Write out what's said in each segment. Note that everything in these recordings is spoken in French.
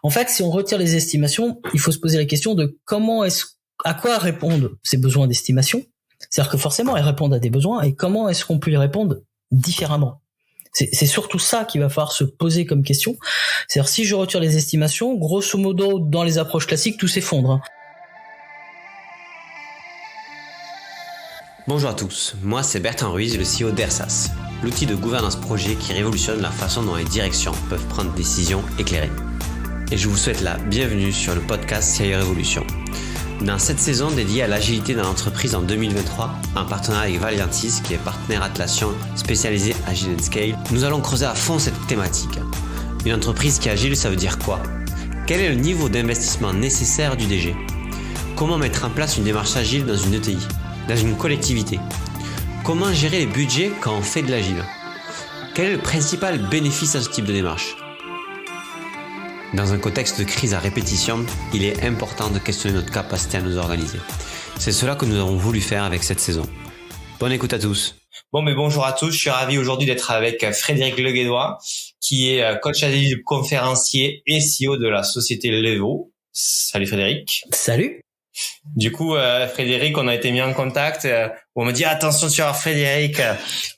En fait, si on retire les estimations, il faut se poser la question de à quoi répondent ces besoins d'estimation. C'est-à-dire que forcément, elles répondent à des besoins, et comment est-ce qu'on peut y répondre différemment? C'est surtout ça qu'il va falloir se poser comme question. C'est-à-dire, si je retire les estimations, grosso modo, dans les approches classiques, tout s'effondre. Bonjour à tous, moi c'est Bertrand Ruiz, le CEO d'Ersas, l'outil de gouvernance projet qui révolutionne la façon dont les directions peuvent prendre des décisions éclairées. Et je vous souhaite la bienvenue sur le podcast CIO Révolution. Dans cette saison dédiée à l'agilité dans l'entreprise en 2023, en partenariat avec Valiantis, qui est partenaire Atlassian spécialisé Agile & Scale, nous allons creuser à fond cette thématique. Une entreprise qui est agile, ça veut dire quoi? Quel est le niveau d'investissement nécessaire du DG? Comment mettre en place une démarche agile dans une ETI, dans une collectivité? Comment gérer les budgets quand on fait de l'agile? Quel est le principal bénéfice à ce type de démarche? Dans un contexte de crise à répétition, il est important de questionner notre capacité à nous organiser. C'est cela que nous avons voulu faire avec cette saison. Bonne écoute à tous. Bonjour à tous. Je suis ravi aujourd'hui d'être avec Frédéric Leguédois, qui est coach agile, conférencier et CEO de la société Levo. Salut Frédéric. Salut. Du coup, Frédéric, on a été mis en contact. On me dit attention sur Frédéric,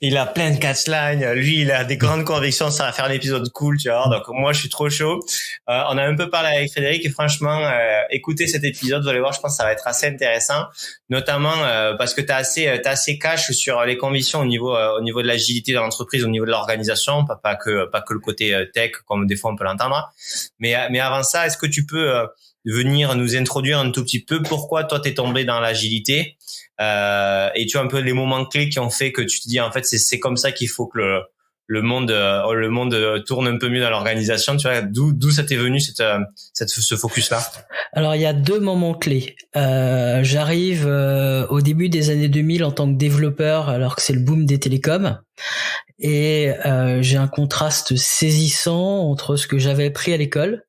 il a plein de catchlines. Lui, il a des grandes convictions. Ça va faire l'épisode cool, tu vois. Donc moi, je suis trop chaud. On a un peu parlé avec Frédéric et franchement, écoutez cet épisode, vous allez voir, je pense que ça va être assez intéressant, notamment parce que t'as assez cash sur les convictions au niveau de l'agilité de l'entreprise, au niveau de l'organisation, pas que le côté tech comme des fois on peut l'entendre. Mais avant ça, est-ce que tu peux venir nous introduire un tout petit peu pourquoi toi t'es tombé dans l'agilité et tu as un peu les moments clés qui ont fait que tu te dis en fait c'est comme ça qu'il faut que le monde tourne un peu mieux dans l'organisation, tu vois, d'où ça t'est venu ce focus là? Alors il y a deux moments clés. J'arrive au début des années 2000 en tant que développeur alors que c'est le boom des télécoms et j'ai un contraste saisissant entre ce que j'avais appris à l'école,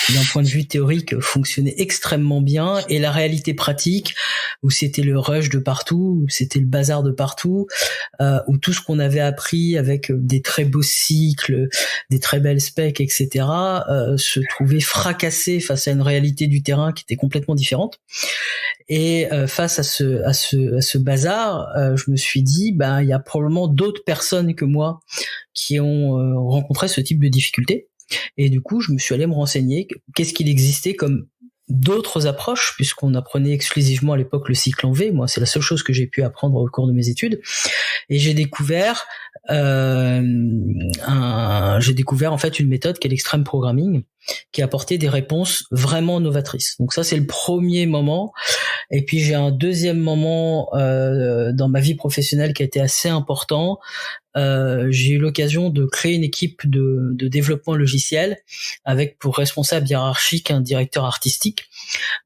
qui d'un point de vue théorique fonctionnait extrêmement bien, et la réalité pratique où c'était le rush de partout, où c'était le bazar de partout, où tout ce qu'on avait appris avec des très beaux cycles, des très belles specs, etc., se trouvait fracassé face à une réalité du terrain qui était complètement différente. Et face à ce bazar, je me suis dit, il y a probablement d'autres personnes que moi qui ont rencontré ce type de difficultés. Et du coup, je me suis allé me renseigner qu'est-ce qu'il existait comme d'autres approches, puisqu'on apprenait exclusivement à l'époque le cycle en V. Moi, c'est la seule chose que j'ai pu apprendre au cours de mes études. Et j'ai découvert en fait une méthode qui est l'extreme programming, qui apportait des réponses vraiment novatrices. Donc ça, c'est le premier moment. Et puis j'ai un deuxième moment dans ma vie professionnelle qui a été assez important. J'ai eu l'occasion de créer une équipe de développement logiciel avec pour responsable hiérarchique un directeur artistique.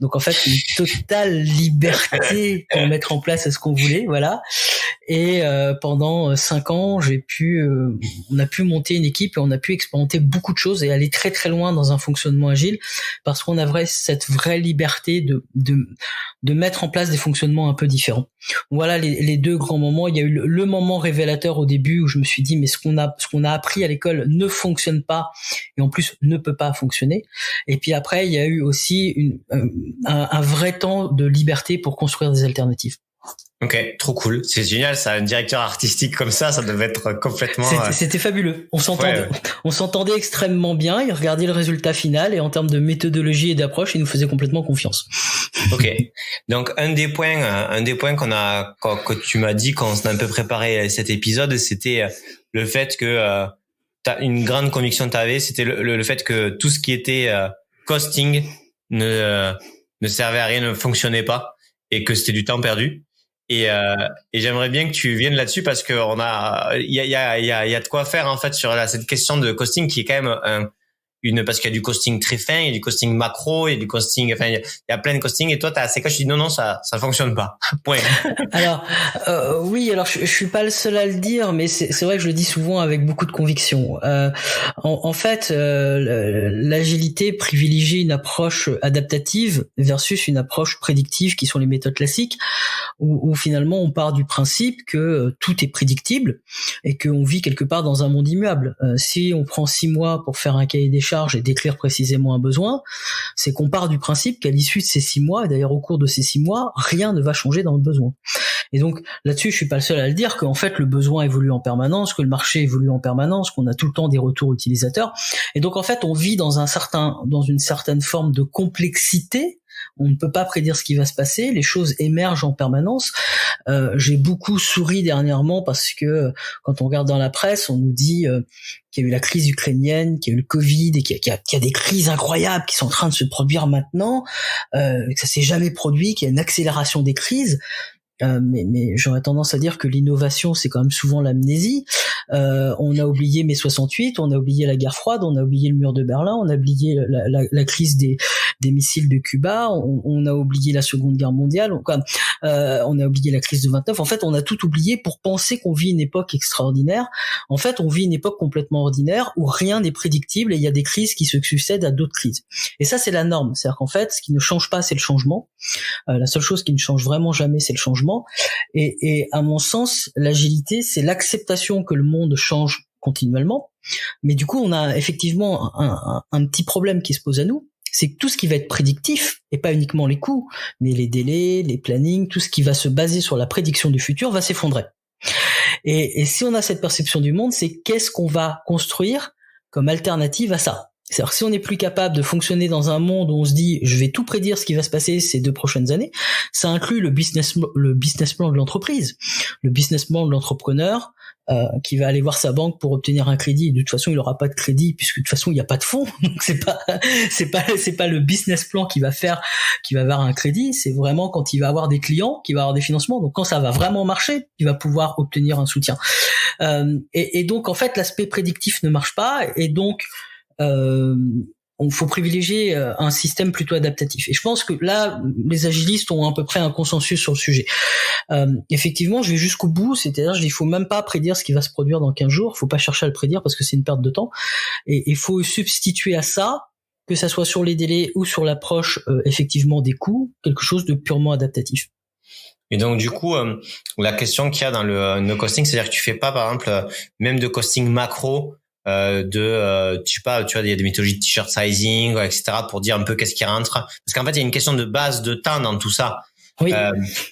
Donc en fait une totale liberté pour mettre en place ce qu'on voulait, voilà. Et pendant 5 ans, on a pu monter une équipe et on a pu expérimenter beaucoup de choses et aller très très loin dans un fonctionnement agile parce qu'on avait cette vraie liberté de mettre en place des fonctionnements un peu différents. Voilà les deux grands moments. Il y a eu le moment révélateur au début où je me suis dit mais ce qu'on a appris à l'école ne fonctionne pas et en plus ne peut pas fonctionner. Et puis après il y a eu aussi un vrai temps de liberté pour construire des alternatives. Ok, trop cool, c'est génial, ça, un directeur artistique comme ça devait être complètement. C'était fabuleux. On s'entendait extrêmement bien. Il regardait le résultat final et en termes de méthodologie et d'approche, il nous faisait complètement confiance. Ok, donc un des points que tu m'as dit quand on a un peu préparé cet épisode, c'était le fait que une grande conviction que t'avais, c'était le fait que tout ce qui était costing ne servait à rien, ne fonctionnait pas et que c'était du temps perdu. Et j'aimerais bien que tu viennes là-dessus parce que il y a de quoi faire en fait sur cette question de costing qui est quand même parce qu'il y a du costing très fin, il y a du costing macro, il y a du costing, enfin il y a plein de costing et toi t'as assez cas, je dis non ça fonctionne pas. Point. Alors oui, alors je suis pas le seul à le dire, mais c'est vrai que je le dis souvent avec beaucoup de conviction. En fait, l'agilité privilégie une approche adaptative versus une approche prédictive qui sont les méthodes classiques. où finalement on part du principe que tout est prédictible et qu'on vit quelque part dans un monde immuable. Si on prend 6 mois pour faire un cahier des charges et décrire précisément un besoin, c'est qu'on part du principe qu'à l'issue de ces 6 mois, et d'ailleurs au cours de ces 6 mois, rien ne va changer dans le besoin. Et donc là-dessus, je suis pas le seul à le dire, qu'en fait le besoin évolue en permanence, que le marché évolue en permanence, qu'on a tout le temps des retours utilisateurs. Et donc en fait, on vit dans une certaine forme de complexité. On ne peut pas prédire ce qui va se passer, les choses émergent en permanence. J'ai beaucoup souri dernièrement parce que quand on regarde dans la presse, on nous dit qu'il y a eu la crise ukrainienne, qu'il y a eu le Covid et qu'il y a des crises incroyables qui sont en train de se produire maintenant, que ça s'est jamais produit, qu'il y a une accélération des crises. Mais j'aurais tendance à dire que l'innovation, c'est quand même souvent l'amnésie. On a oublié mai 68, on a oublié la guerre froide, on a oublié le mur de Berlin, on a oublié la crise des missiles de Cuba, on a oublié la Seconde Guerre mondiale, on a oublié la crise de 29. En fait, on a tout oublié pour penser qu'on vit une époque extraordinaire. En fait, on vit une époque complètement ordinaire où rien n'est prédictible et il y a des crises qui se succèdent à d'autres crises. Et ça, c'est la norme. C'est-à-dire qu'en fait, ce qui ne change pas, c'est le changement. La seule chose qui ne change vraiment jamais, c'est le changement. Et à mon sens, l'agilité, c'est l'acceptation que le monde change continuellement. Mais du coup, on a effectivement un petit problème qui se pose à nous. C'est que tout ce qui va être prédictif, et pas uniquement les coûts, mais les délais, les plannings, tout ce qui va se baser sur la prédiction du futur va s'effondrer. Et si on a cette perception du monde, c'est qu'est-ce qu'on va construire comme alternative à ça? C'est-à-dire que si on n'est plus capable de fonctionner dans un monde où on se dit je vais tout prédire ce qui va se passer ces 2 prochaines années, ça inclut le business plan de l'entreprise, le business plan de l'entrepreneur qui va aller voir sa banque pour obtenir un crédit. Et de toute façon, il n'aura pas de crédit puisque de toute façon il n'y a pas de fonds. Donc c'est pas le business plan qui va avoir un crédit. C'est vraiment quand il va avoir des clients, qu'il va avoir des financements. Donc quand ça va vraiment marcher, il va pouvoir obtenir un soutien. Et donc en fait, l'aspect prédictif ne marche pas. Et donc il faut privilégier un système plutôt adaptatif. Et je pense que là, les agilistes ont à peu près un consensus sur le sujet. Effectivement, je vais jusqu'au bout, c'est-à-dire il faut même pas prédire ce qui va se produire dans 15 jours, il faut pas chercher à le prédire parce que c'est une perte de temps. Et il faut substituer à ça, que ça soit sur les délais ou sur l'approche effectivement des coûts, quelque chose de purement adaptatif. Et donc du coup, la question qu'il y a dans le no costing, c'est-à-dire que tu fais pas par exemple même de costing macro, je sais pas, tu vois, il y a des méthodologies de t-shirt sizing, etc., pour dire un peu qu'est-ce qui rentre. Parce qu'en fait, il y a une question de base de temps dans tout ça. Oui.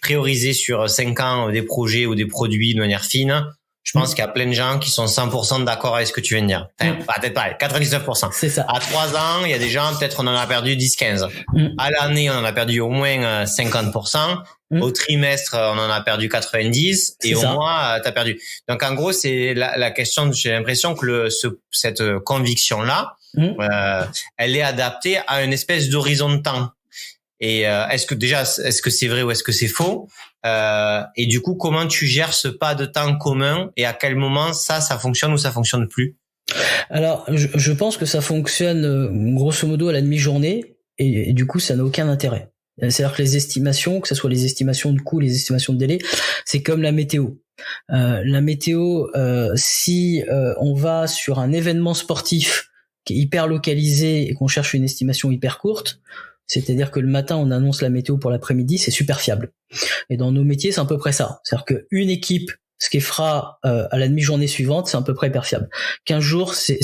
Prioriser sur 5 ans des projets ou des produits de manière fine. Je pense qu'il y a plein de gens qui sont 100% d'accord avec ce que tu viens de dire. Enfin, peut-être pas, 99%. C'est ça. À 3 ans, il y a des gens, peut-être on en a perdu 10-15. À l'année, on en a perdu au moins 50%. Au trimestre, on en a perdu 90. Et au mois, t'as perdu. Donc, en gros, c'est la question, j'ai l'impression que cette conviction-là, elle est adaptée à une espèce d'horizon de temps. Et est-ce que c'est vrai ou est-ce que c'est faux? Et du coup, comment tu gères ce pas de temps commun et à quel moment ça fonctionne ou ça fonctionne plus? Alors, je pense que ça fonctionne grosso modo à la demi-journée et du coup, ça n'a aucun intérêt. C'est-à-dire que les estimations, que ce soit les estimations de coûts, les estimations de délai, c'est comme la météo. La météo, si on va sur un événement sportif qui est hyper localisé et qu'on cherche une estimation hyper courte, c'est-à-dire que le matin on annonce la météo pour l'après-midi, c'est super fiable. Et dans nos métiers, c'est à peu près ça. C'est-à-dire qu'une équipe, ce qu'elle fera à la demi-journée suivante, c'est à peu près hyper fiable. 15 jours, c'est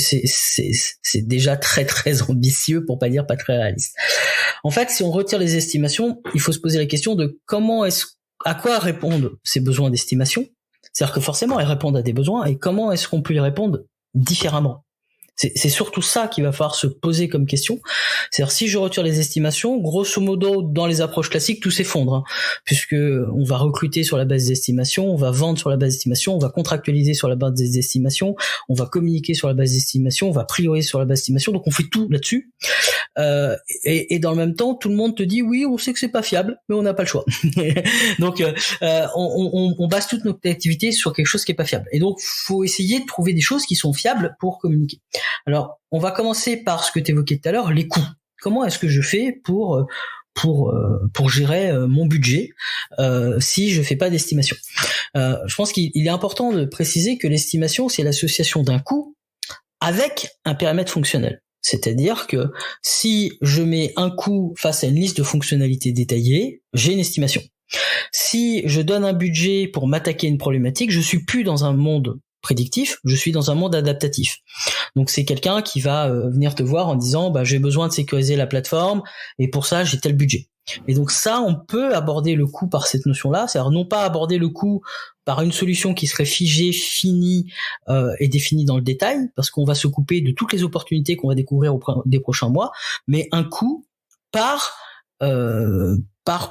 déjà très très ambitieux, pour pas dire pas très réaliste. En fait, si on retire les estimations, il faut se poser la question de à quoi répondent ces besoins d'estimation. C'est-à-dire que forcément, elles répondent à des besoins, et comment est-ce qu'on peut y répondre différemment? C'est surtout ça qu'il va falloir se poser comme question. C'est-à-dire, si je retire les estimations, grosso modo, dans les approches classiques, tout s'effondre, puisque on va recruter sur la base des estimations, on va vendre sur la base des estimations, on va contractualiser sur la base des estimations, on va communiquer sur la base des estimations, on va prioriser sur la base des estimations, donc on fait tout là-dessus. Et dans le même temps, tout le monde te dit oui, on sait que c'est pas fiable, mais on n'a pas le choix. Donc, on base toute notre activité sur quelque chose qui est pas fiable. Et donc, faut essayer de trouver des choses qui sont fiables pour communiquer. Alors, on va commencer par ce que tu évoquais tout à l'heure, les coûts. Comment est-ce que je fais pour gérer mon budget si je fais pas d'estimation? Je pense qu'il est important de préciser que l'estimation, c'est l'association d'un coût avec un périmètre fonctionnel. C'est-à-dire que si je mets un coût face à une liste de fonctionnalités détaillées, j'ai une estimation. Si je donne un budget pour m'attaquer à une problématique, je suis plus dans un monde prédictif, je suis dans un monde adaptatif. Donc c'est quelqu'un qui va venir te voir en disant j'ai besoin de sécuriser la plateforme et pour ça j'ai tel budget. Et donc ça, on peut aborder le coût par cette notion-là, c'est-à-dire non pas aborder le coût par une solution qui serait figée, finie et définie dans le détail, parce qu'on va se couper de toutes les opportunités qu'on va découvrir des prochains mois, mais un coût par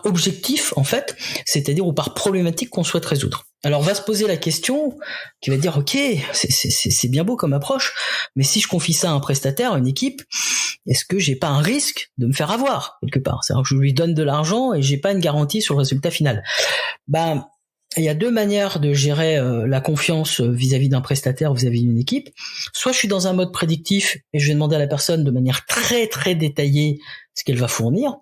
objectif en fait, c'est-à-dire ou par problématique qu'on souhaite résoudre. Alors on va se poser la question qui va dire ok, c'est bien beau comme approche, mais si je confie ça à un prestataire, à une équipe, est-ce que j'ai pas un risque de me faire avoir quelque part? C'est-à-dire que je lui donne de l'argent et j'ai pas une garantie sur le résultat final. Il y a deux manières de gérer la confiance vis-à-vis d'un prestataire, vis-à-vis d'une équipe. Soit je suis dans un mode prédictif et je vais demander à la personne de manière très très détaillée ce qu'elle va fournir.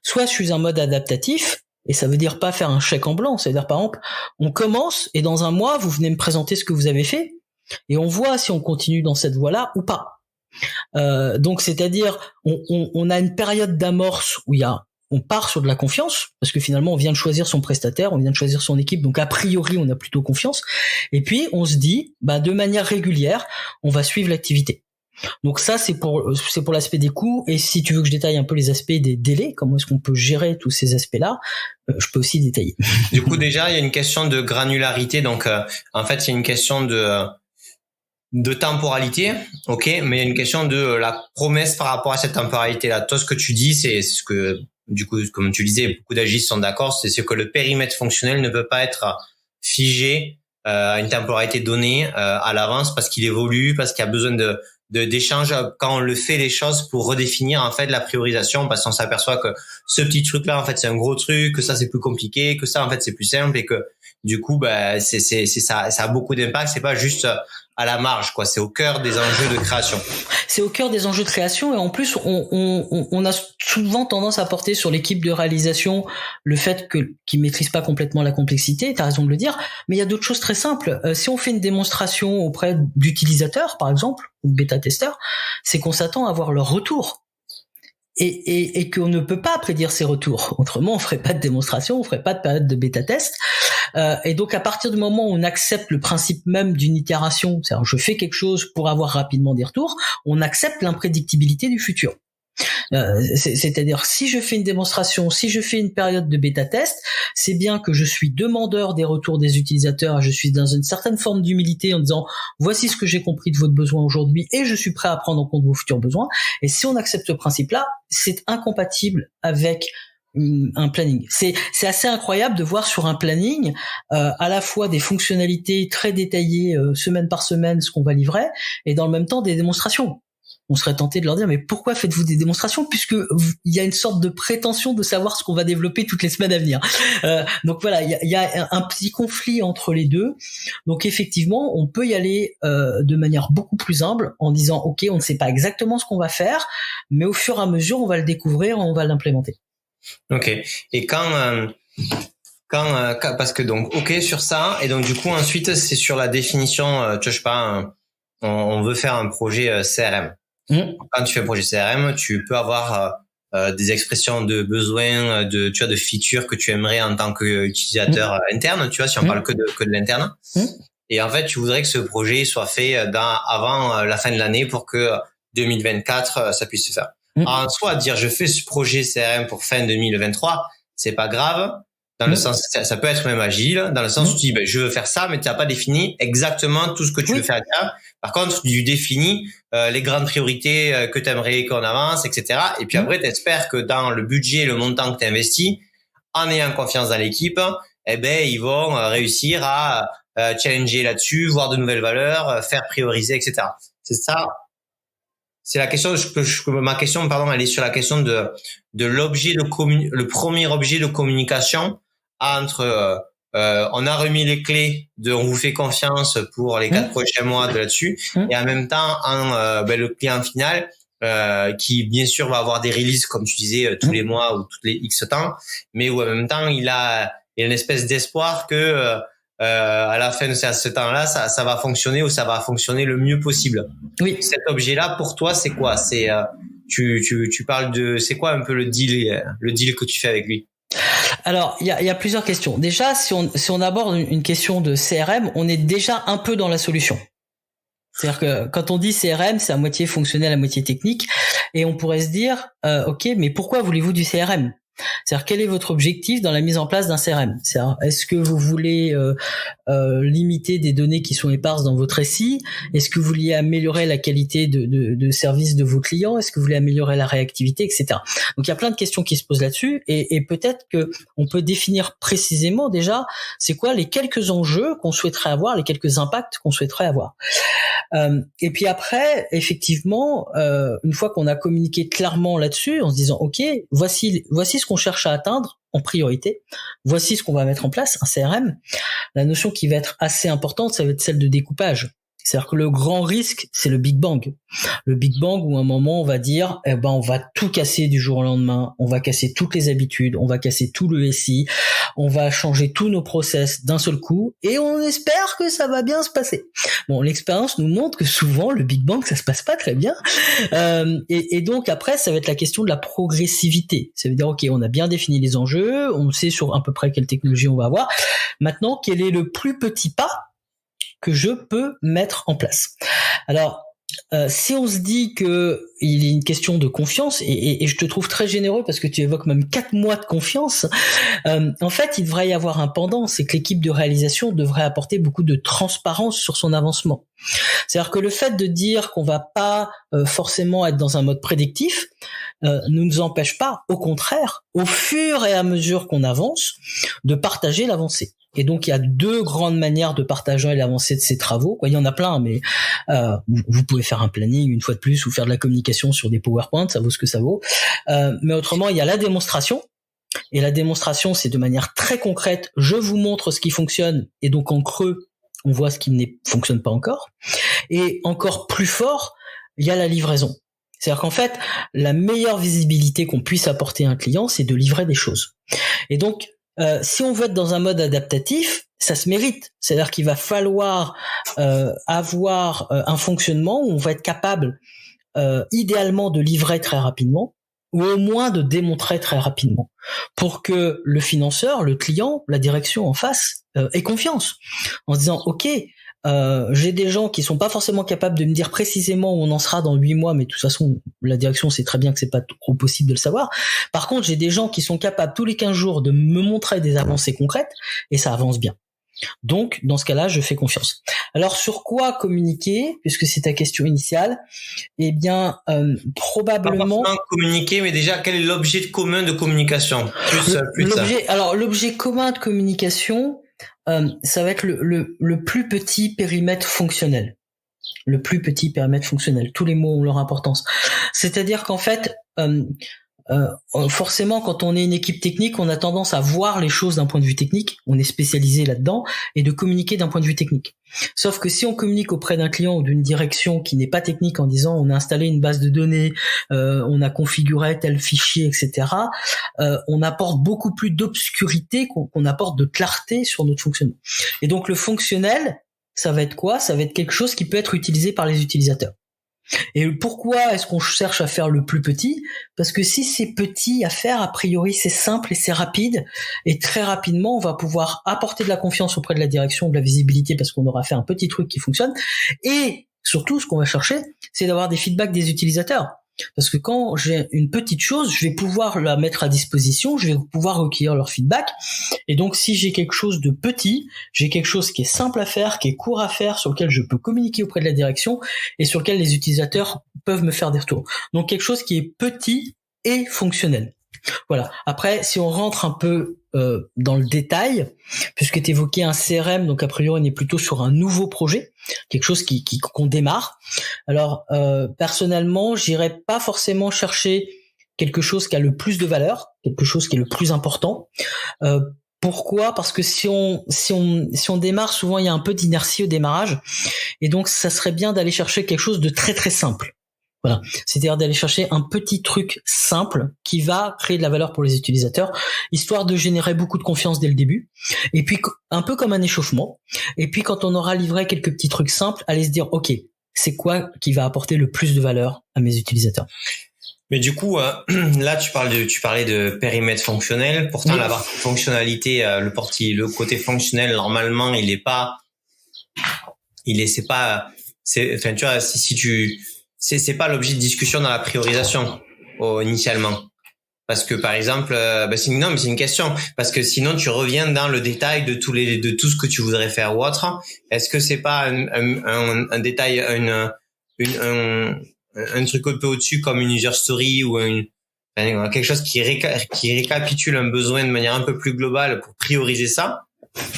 Soit je suis en mode adaptatif, et ça veut dire pas faire un chèque en blanc, c'est-à-dire par exemple, on commence et dans un mois, vous venez me présenter ce que vous avez fait, et on voit si on continue dans cette voie-là ou pas. Donc c'est-à-dire, on a une période d'amorce où on part sur de la confiance, parce que finalement on vient de choisir son prestataire, on vient de choisir son équipe, donc a priori on a plutôt confiance, et puis on se dit, de manière régulière, on va suivre l'activité. Donc ça c'est pour l'aspect des coûts, et si tu veux que je détaille un peu les aspects des délais, comment est-ce qu'on peut gérer tous ces aspects-là, je peux aussi détailler. Du coup déjà il y a une question de granularité, donc en fait il y a une question de temporalité, ok, mais il y a une question de la promesse par rapport à cette temporalité-là. Toi ce que tu dis c'est ce que du coup comme tu disais beaucoup d'agistes sont d'accord, c'est ce que le périmètre fonctionnel ne peut pas être figé à une temporalité donnée à l'avance parce qu'il évolue, parce qu'il y a besoin d'échanges quand on le fait les choses pour redéfinir en fait la priorisation, parce qu'on s'aperçoit que ce petit truc là en fait c'est un gros truc, que ça c'est plus compliqué, que ça en fait c'est plus simple, et que du coup c'est ça a beaucoup d'impact, c'est pas juste à la marge quoi, c'est au cœur des enjeux de création. C'est au cœur des enjeux de création, et en plus on a souvent tendance à porter sur l'équipe de réalisation le fait qu'ils maîtrisent pas complètement la complexité, t'as raison de le dire, mais il y a d'autres choses très simples. Si on fait une démonstration auprès d'utilisateurs par exemple, ou de bêta-testeurs, c'est qu'on s'attend à avoir leur retour. Et qu'on ne peut pas prédire ces retours. Autrement, on ferait pas de démonstration, on ferait pas de période de bêta-test. Et donc, à partir du moment où on accepte le principe même d'une itération, c'est-à-dire je fais quelque chose pour avoir rapidement des retours, on accepte l'imprédictibilité du futur. C'est-à-dire, si je fais une démonstration, si je fais une période de bêta-test, c'est bien que je suis demandeur des retours des utilisateurs, je suis dans une certaine forme d'humilité en disant voici ce que j'ai compris de votre besoin aujourd'hui et je suis prêt à prendre en compte vos futurs besoins. Et si on accepte ce principe-là, c'est incompatible avec un planning. C'est assez incroyable de voir sur un planning à la fois des fonctionnalités très détaillées semaine par semaine ce qu'on va livrer, et dans le même temps des démonstrations. On serait tenté de leur dire mais pourquoi faites-vous des démonstrations, puisque il y a une sorte de prétention de savoir ce qu'on va développer toutes les semaines à venir. Donc voilà, il y a un petit conflit entre les deux. Donc effectivement, on peut y aller de manière beaucoup plus humble en disant ok, on ne sait pas exactement ce qu'on va faire, mais au fur et à mesure, on va le découvrir, on va l'implémenter. Ok. Et quand parce que donc ok sur ça, et donc du coup ensuite c'est sur la définition. Tu vois, je sais pas, on veut faire un projet CRM. Quand tu fais un projet CRM, tu peux avoir des expressions de besoins, de features que tu aimerais en tant qu'utilisateur interne, tu vois, si on parle que de l'interne. Et en fait, tu voudrais que ce projet soit fait avant la fin de l'année pour que 2024 ça puisse se faire. En soi, dire je fais ce projet CRM pour fin 2023, c'est pas grave. Dans le sens, ça peut être même agile, dans le sens où tu dis, je veux faire ça, mais tu n'as pas défini exactement tout ce que tu veux faire. Par contre, tu définis les grandes priorités que tu aimerais qu'on avance, etc. Et puis après, tu espères que dans le budget, le montant que tu investis, en ayant confiance dans l'équipe, ils vont réussir à challenger là-dessus, voir de nouvelles valeurs, faire prioriser, etc. C'est ça. C'est la question ma question, elle est sur la question de l'objet le premier objet de communication entre on a remis les clés on vous fait confiance pour les 4 prochains mois de là-dessus, et en même temps le client final qui bien sûr va avoir des releases comme tu disais tous les mois ou tous les X temps, mais où en même temps il a une espèce d'espoir que à la fin de ce temps-là, ça va fonctionner, ou ça va fonctionner le mieux possible. Oui. Cet objet-là, pour toi, c'est quoi? C'est tu parles de, c'est quoi un peu le deal que tu fais avec lui? Alors, il y a plusieurs questions. Déjà, si on aborde une question de CRM, on est déjà un peu dans la solution. C'est-à-dire que quand on dit CRM, c'est à moitié fonctionnel, à moitié technique, et on pourrait se dire, ok, mais pourquoi voulez-vous du CRM ? C'est-à-dire, quel est votre objectif dans la mise en place d'un CRM ? C'est-à-dire, est-ce que vous voulez limiter des données qui sont éparses dans votre SI ? Est-ce que vous voulez améliorer la qualité de service de vos clients ? Est-ce que vous voulez améliorer la réactivité, etc. Donc, il y a plein de questions qui se posent là-dessus, et peut-être que on peut définir précisément déjà, c'est quoi les quelques enjeux qu'on souhaiterait avoir, les quelques impacts qu'on souhaiterait avoir. Et puis après, effectivement, une fois qu'on a communiqué clairement là-dessus, en se disant, ok, voici ce qu'on cherche à atteindre en priorité, voici ce qu'on va mettre en place, un CRM. La notion qui va être assez importante, ça va être celle de découpage. C'est-à-dire que le grand risque, c'est le Big Bang. Le Big Bang où à un moment on va dire, on va tout casser du jour au lendemain, on va casser toutes les habitudes, on va casser tout le SI, on va changer tous nos process d'un seul coup, et on espère que ça va bien se passer. Bon, l'expérience nous montre que souvent le Big Bang ça se passe pas très bien, et donc après ça va être la question de la progressivité. Ça veut dire ok, on a bien défini les enjeux, on sait sur à peu près quelle technologie on va avoir. Maintenant, quel est le plus petit pas que je peux mettre en place. Alors, si on se dit que il y a une question de confiance, et je te trouve très généreux parce que tu évoques même 4 mois de confiance, en fait, il devrait y avoir un pendant, c'est que l'équipe de réalisation devrait apporter beaucoup de transparence sur son avancement. C'est-à-dire que le fait de dire qu'on va pas forcément être dans un mode prédictif ne nous empêche pas, au contraire, au fur et à mesure qu'on avance, de partager l'avancée. Et donc, il y a 2 grandes manières de partager l'avancée de ces travaux. Il y en a plein, mais vous pouvez faire un planning une fois de plus ou faire de la communication sur des PowerPoint, ça vaut ce que ça vaut. Mais autrement, il y a la démonstration. Et la démonstration, c'est de manière très concrète. Je vous montre ce qui fonctionne, et donc en creux, on voit ce qui ne fonctionne pas encore. Et encore plus fort, il y a la livraison. C'est-à-dire qu'en fait, la meilleure visibilité qu'on puisse apporter à un client, c'est de livrer des choses. Et donc, si on veut être dans un mode adaptatif, ça se mérite. C'est-à-dire qu'il va falloir avoir un fonctionnement où on va être capable, idéalement, de livrer très rapidement, ou au moins de démontrer très rapidement, pour que le financeur, le client, la direction en face ait confiance, en se disant ok, j'ai des gens qui sont pas forcément capables de me dire précisément où on en sera dans 8 mois, mais de toute façon la direction sait très bien que c'est pas trop possible de le savoir. Par contre, j'ai des gens qui sont capables tous les 15 jours de me montrer des avancées concrètes, et ça avance bien. Donc, dans ce cas-là, je fais confiance. Alors, sur quoi communiquer, puisque c'est ta question initiale? Eh bien, probablement... Pas forcément communiquer, mais déjà, quel est l'objet commun de communication? L'objet commun de communication, ça va être le plus petit périmètre fonctionnel. Le plus petit périmètre fonctionnel. Tous les mots ont leur importance. C'est-à-dire qu'en fait... forcément, quand on est une équipe technique, on a tendance à voir les choses d'un point de vue technique, on est spécialisé là-dedans, et de communiquer d'un point de vue technique. Sauf que si on communique auprès d'un client ou d'une direction qui n'est pas technique en disant on a installé une base de données, on a configuré tel fichier, etc., on apporte beaucoup plus d'obscurité qu'on apporte de clarté sur notre fonctionnement. Et donc le fonctionnel, ça va être quoi ? Ça va être quelque chose qui peut être utilisé par les utilisateurs. Et pourquoi est-ce qu'on cherche à faire le plus petit ? Parce que si c'est petit à faire, a priori c'est simple et c'est rapide, et très rapidement on va pouvoir apporter de la confiance auprès de la direction, de la visibilité, parce qu'on aura fait un petit truc qui fonctionne, et surtout ce qu'on va chercher, c'est d'avoir des feedbacks des utilisateurs. Parce que quand j'ai une petite chose, je vais pouvoir la mettre à disposition, je vais pouvoir recueillir leur feedback. Et donc, si j'ai quelque chose de petit, j'ai quelque chose qui est simple à faire, qui est court à faire, sur lequel je peux communiquer auprès de la direction et sur lequel les utilisateurs peuvent me faire des retours. Donc, quelque chose qui est petit et fonctionnel. Voilà. Après, si on rentre un peu dans le détail, puisque tu évoquais un CRM, donc a priori on est plutôt sur un nouveau projet, quelque chose qu'on démarre. Alors personnellement, j'irais pas forcément chercher quelque chose qui a le plus de valeur, quelque chose qui est le plus important. Pourquoi ? Parce que si on démarre, souvent il y a un peu d'inertie au démarrage, et donc ça serait bien d'aller chercher quelque chose de très très simple. Voilà, c'est-à-dire d'aller chercher un petit truc simple qui va créer de la valeur pour les utilisateurs, histoire de générer beaucoup de confiance dès le début, et puis un peu comme un échauffement, et puis quand on aura livré quelques petits trucs simples, aller se dire ok, c'est quoi qui va apporter le plus de valeur à mes utilisateurs. Mais du coup, là, tu parlais de périmètre fonctionnel. Pourtant, la partie fonctionnalité, le côté fonctionnel, normalement, enfin, tu vois, c'est pas l'objet de discussion dans la priorisation, initialement. Parce que, par exemple, c'est une question. Parce que sinon, tu reviens dans le détail de tout ce que tu voudrais faire ou autre. Est-ce que c'est pas un détail, un truc un peu au-dessus comme une user story ou quelque chose qui récapitule un besoin de manière un peu plus globale pour prioriser ça.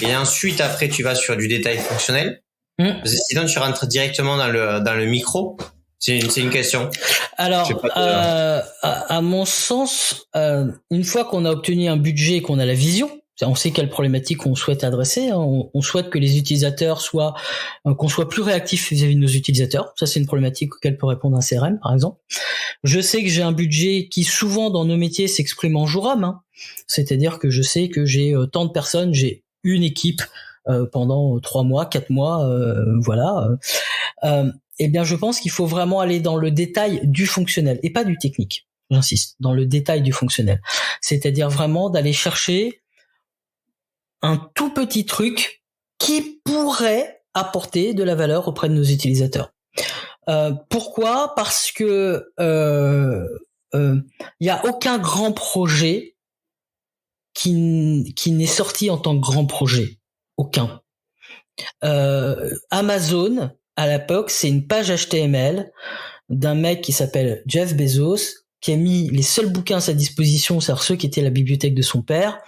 Et ensuite, après, tu vas sur du détail fonctionnel. Parce que sinon, tu rentres directement dans le micro. C'est une question. Alors, à mon sens, une fois qu'on a obtenu un budget et qu'on a la vision, on sait quelle problématique on souhaite adresser. Hein. On souhaite que les utilisateurs qu'on soit plus réactifs vis-à-vis de nos utilisateurs. Ça, c'est une problématique auquel peut répondre un CRM, par exemple. Je sais que j'ai un budget qui, souvent, dans nos métiers, s'exprime en jour homme. Hein. C'est-à-dire que je sais que j'ai tant de personnes, j'ai une équipe pendant 3 mois, 4 mois, voilà. Eh bien, je pense qu'il faut vraiment aller dans le détail du fonctionnel et pas du technique. J'insiste, dans le détail du fonctionnel. C'est-à-dire vraiment d'aller chercher un tout petit truc qui pourrait apporter de la valeur auprès de nos utilisateurs. Pourquoi ? Parce que y a aucun grand projet qui n'est sorti en tant que grand projet. Aucun. Amazon, à l'époque, c'est une page HTML d'un mec qui s'appelle Jeff Bezos, qui a mis les seuls bouquins à sa disposition, c'est-à-dire ceux qui étaient à la bibliothèque de son père,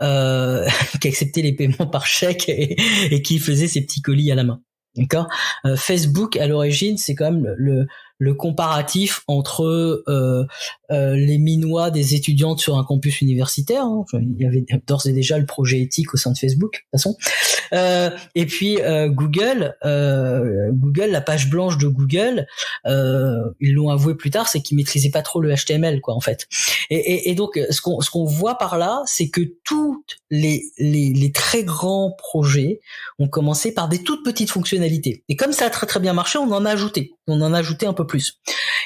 qui acceptait les paiements par chèque et qui faisait ses petits colis à la main. D'accord. Facebook, à l'origine, c'est quand même le comparatif entre les minois des étudiantes sur un campus universitaire. Hein. Il y avait d'ores et déjà le projet éthique au sein de Facebook, de toute façon. Et puis Google, la page blanche de Google, ils l'ont avoué plus tard, c'est qu'ils maîtrisaient pas trop le HTML, quoi, en fait. Et donc, ce qu'on voit par là, c'est que toutes les très grands projets ont commencé par des toutes petites fonctionnalités. Et comme ça a très très bien marché, on en a ajouté un peu plus.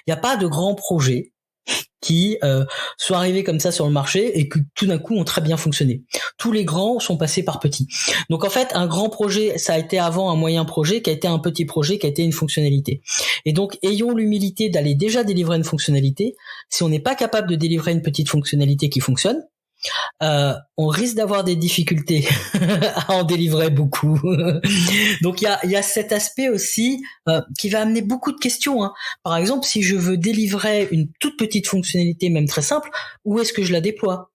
Il n'y a pas de grands projets qui sont arrivés comme ça sur le marché et qui tout d'un coup ont très bien fonctionné. Tous les grands sont passés par petits. Donc en fait, un grand projet, ça a été avant un moyen projet, qui a été un petit projet, qui a été une fonctionnalité. Et donc, ayons l'humilité d'aller déjà délivrer une fonctionnalité. Si on n'est pas capable de délivrer une petite fonctionnalité qui fonctionne, on risque d'avoir des difficultés à en délivrer beaucoup. Donc il y a cet aspect aussi qui va amener beaucoup de questions. Hein. Par exemple, si je veux délivrer une toute petite fonctionnalité, même très simple, où est-ce que je la déploie ?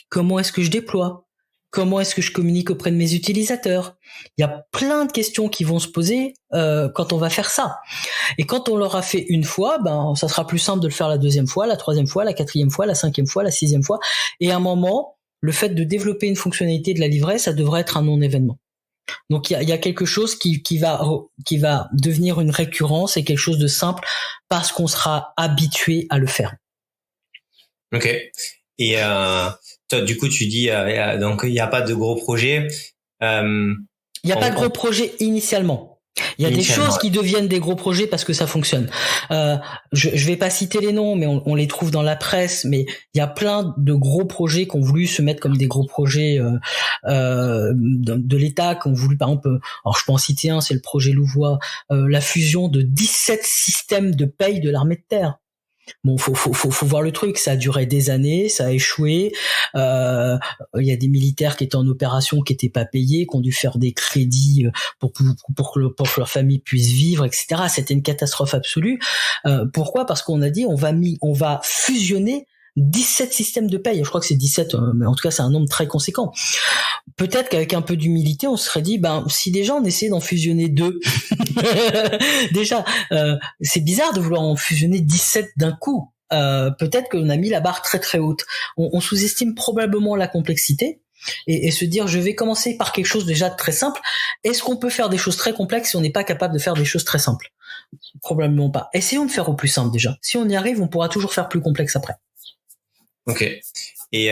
Comment est-ce que je déploie ? Comment est-ce que je communique auprès de mes utilisateurs ? Il y a plein de questions qui vont se poser quand on va faire ça. Et quand on l'aura fait une fois, ça sera plus simple de le faire la deuxième fois, la troisième fois, la quatrième fois, la cinquième fois, la sixième fois. Et à un moment, le fait de développer une fonctionnalité, de la livrer, ça devrait être un non-événement. Donc il y a quelque chose qui va devenir une récurrence et quelque chose de simple parce qu'on sera habitué à le faire. Ok. Et toi, du coup, tu dis donc il n'y a pas de gros projets. Il n'y a pas de gros projets initialement. Il y a des choses qui deviennent des gros projets parce que ça fonctionne. Je vais pas citer les noms, mais on les trouve dans la presse. Mais il y a plein de gros projets qui ont voulu se mettre comme des gros projets de l'État, qui ont voulu, par exemple, alors je peux en citer un, c'est le projet Louvois, la fusion de 17 systèmes de paye de l'armée de terre. Bon, faut voir le truc. Ça a duré des années, ça a échoué. Il y a des militaires qui étaient en opération, qui étaient pas payés, qui ont dû faire des crédits pour que leur famille puisse vivre, etc. C'était une catastrophe absolue. Pourquoi ? Parce qu'on a dit on va fusionner 17 systèmes de paye. Je crois que c'est 17, mais en tout cas c'est un nombre très conséquent. Peut-être qu'avec un peu d'humilité, on se serait dit, si déjà on essaie d'en fusionner 2, déjà, c'est bizarre de vouloir en fusionner 17 d'un coup. Peut-être qu'on a mis la barre très très haute. On sous-estime probablement la complexité et se dire, je vais commencer par quelque chose déjà de très simple. Est-ce qu'on peut faire des choses très complexes si on n'est pas capable de faire des choses très simples ? Probablement pas. Essayons de faire au plus simple déjà. Si on y arrive, on pourra toujours faire plus complexe après. Ok. Et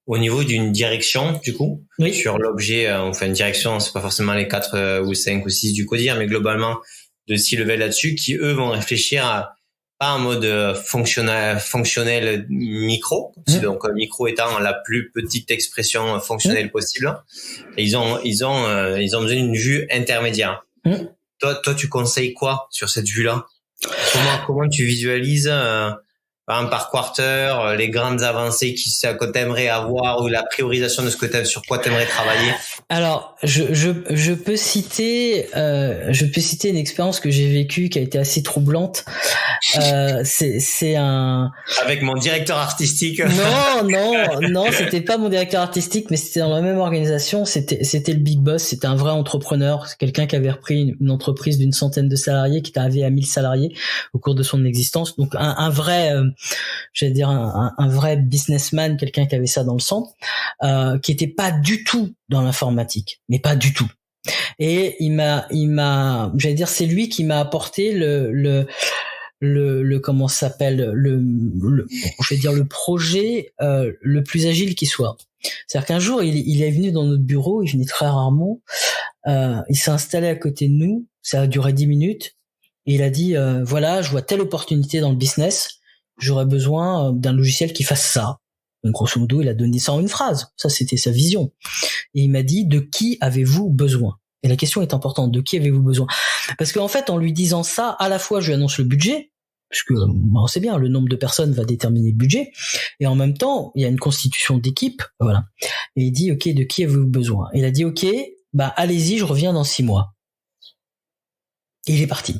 au niveau d'une direction, du coup, oui. Sur l'objet, on fait une direction, c'est pas forcément les 4 ou 5 ou 6 du CODIR, mais globalement de 6 levels là-dessus, qui eux vont réfléchir pas en mode fonctionnel micro, donc micro étant la plus petite expression fonctionnelle possible. Et ils ont besoin d'une vue intermédiaire. Toi, tu conseilles quoi sur cette vue-là? Comment tu visualises par quarter les grandes avancées que t'aimerais avoir, ou la priorisation de ce que sur quoi t'aimerais travailler? Alors, je peux citer une expérience que j'ai vécue qui a été assez troublante. C'est un... Avec mon directeur artistique. Non, c'était pas mon directeur artistique, mais c'était dans la même organisation. C'était le big boss. C'était un vrai entrepreneur. C'est quelqu'un qui avait repris une entreprise d'une centaine de salariés, qui était arrivé à 1000 salariés au cours de son existence. Donc un vrai, j'allais dire un vrai businessman, quelqu'un qui avait ça dans le sang, qui était pas du tout dans l'informatique, mais pas du tout. Et il m'a, j'allais dire, c'est lui qui m'a apporté le comment ça s'appelle, je vais dire le projet le plus agile qui soit. C'est-à-dire qu'un jour il est venu dans notre bureau, il venait très rarement, il s'est installé à côté de nous, ça a duré 10 minutes, et il a dit voilà, je vois telle opportunité dans le business, j'aurais besoin d'un logiciel qui fasse ça. Donc, grosso modo, il a donné ça en une phrase. Ça, c'était sa vision. Et il m'a dit, de qui avez-vous besoin? Et la question est importante. De qui avez-vous besoin? Parce qu'en fait, en lui disant ça, à la fois, je lui annonce le budget, puisque on sait bien, le nombre de personnes va déterminer le budget. Et en même temps, il y a une constitution d'équipe. Voilà. Et il dit, OK, de qui avez-vous besoin? Et il a dit, OK, allez-y, je reviens dans 6 mois. Et il est parti.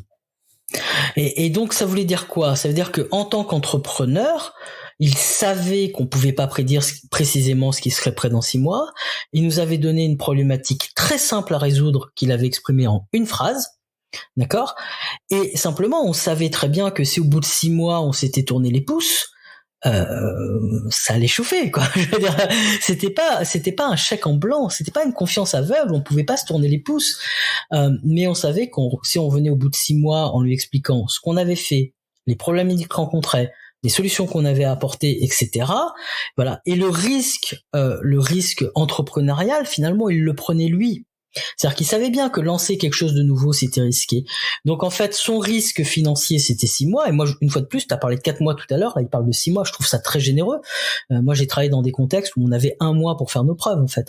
Et donc, ça voulait dire quoi? Ça veut dire que, en tant qu'entrepreneur, il savait qu'on pouvait pas prédire précisément ce qui serait prêt dans 6 mois. Il nous avait donné une problématique très simple à résoudre qu'il avait exprimée en une phrase. D'accord? Et simplement, on savait très bien que si au bout de 6 mois, on s'était tourné les pouces, ça allait chauffer, quoi. Je veux dire, c'était pas un chèque en blanc, c'était pas une confiance aveugle, on pouvait pas se tourner les pouces. Mais on savait si on venait au bout de 6 mois en lui expliquant ce qu'on avait fait, les problèmes qu'il rencontrait, les solutions qu'on avait apportées, etc. Voilà. Et le risque entrepreneurial, finalement, il le prenait lui. C'est-à-dire qu'il savait bien que lancer quelque chose de nouveau, c'était risqué. Donc, en fait, son risque financier, c'était 6 mois. Et moi, une fois de plus, tu as parlé de 4 mois tout à l'heure. Là, il parle de 6 mois. Je trouve ça très généreux. Moi, j'ai travaillé dans des contextes où on avait 1 mois pour faire nos preuves, en fait.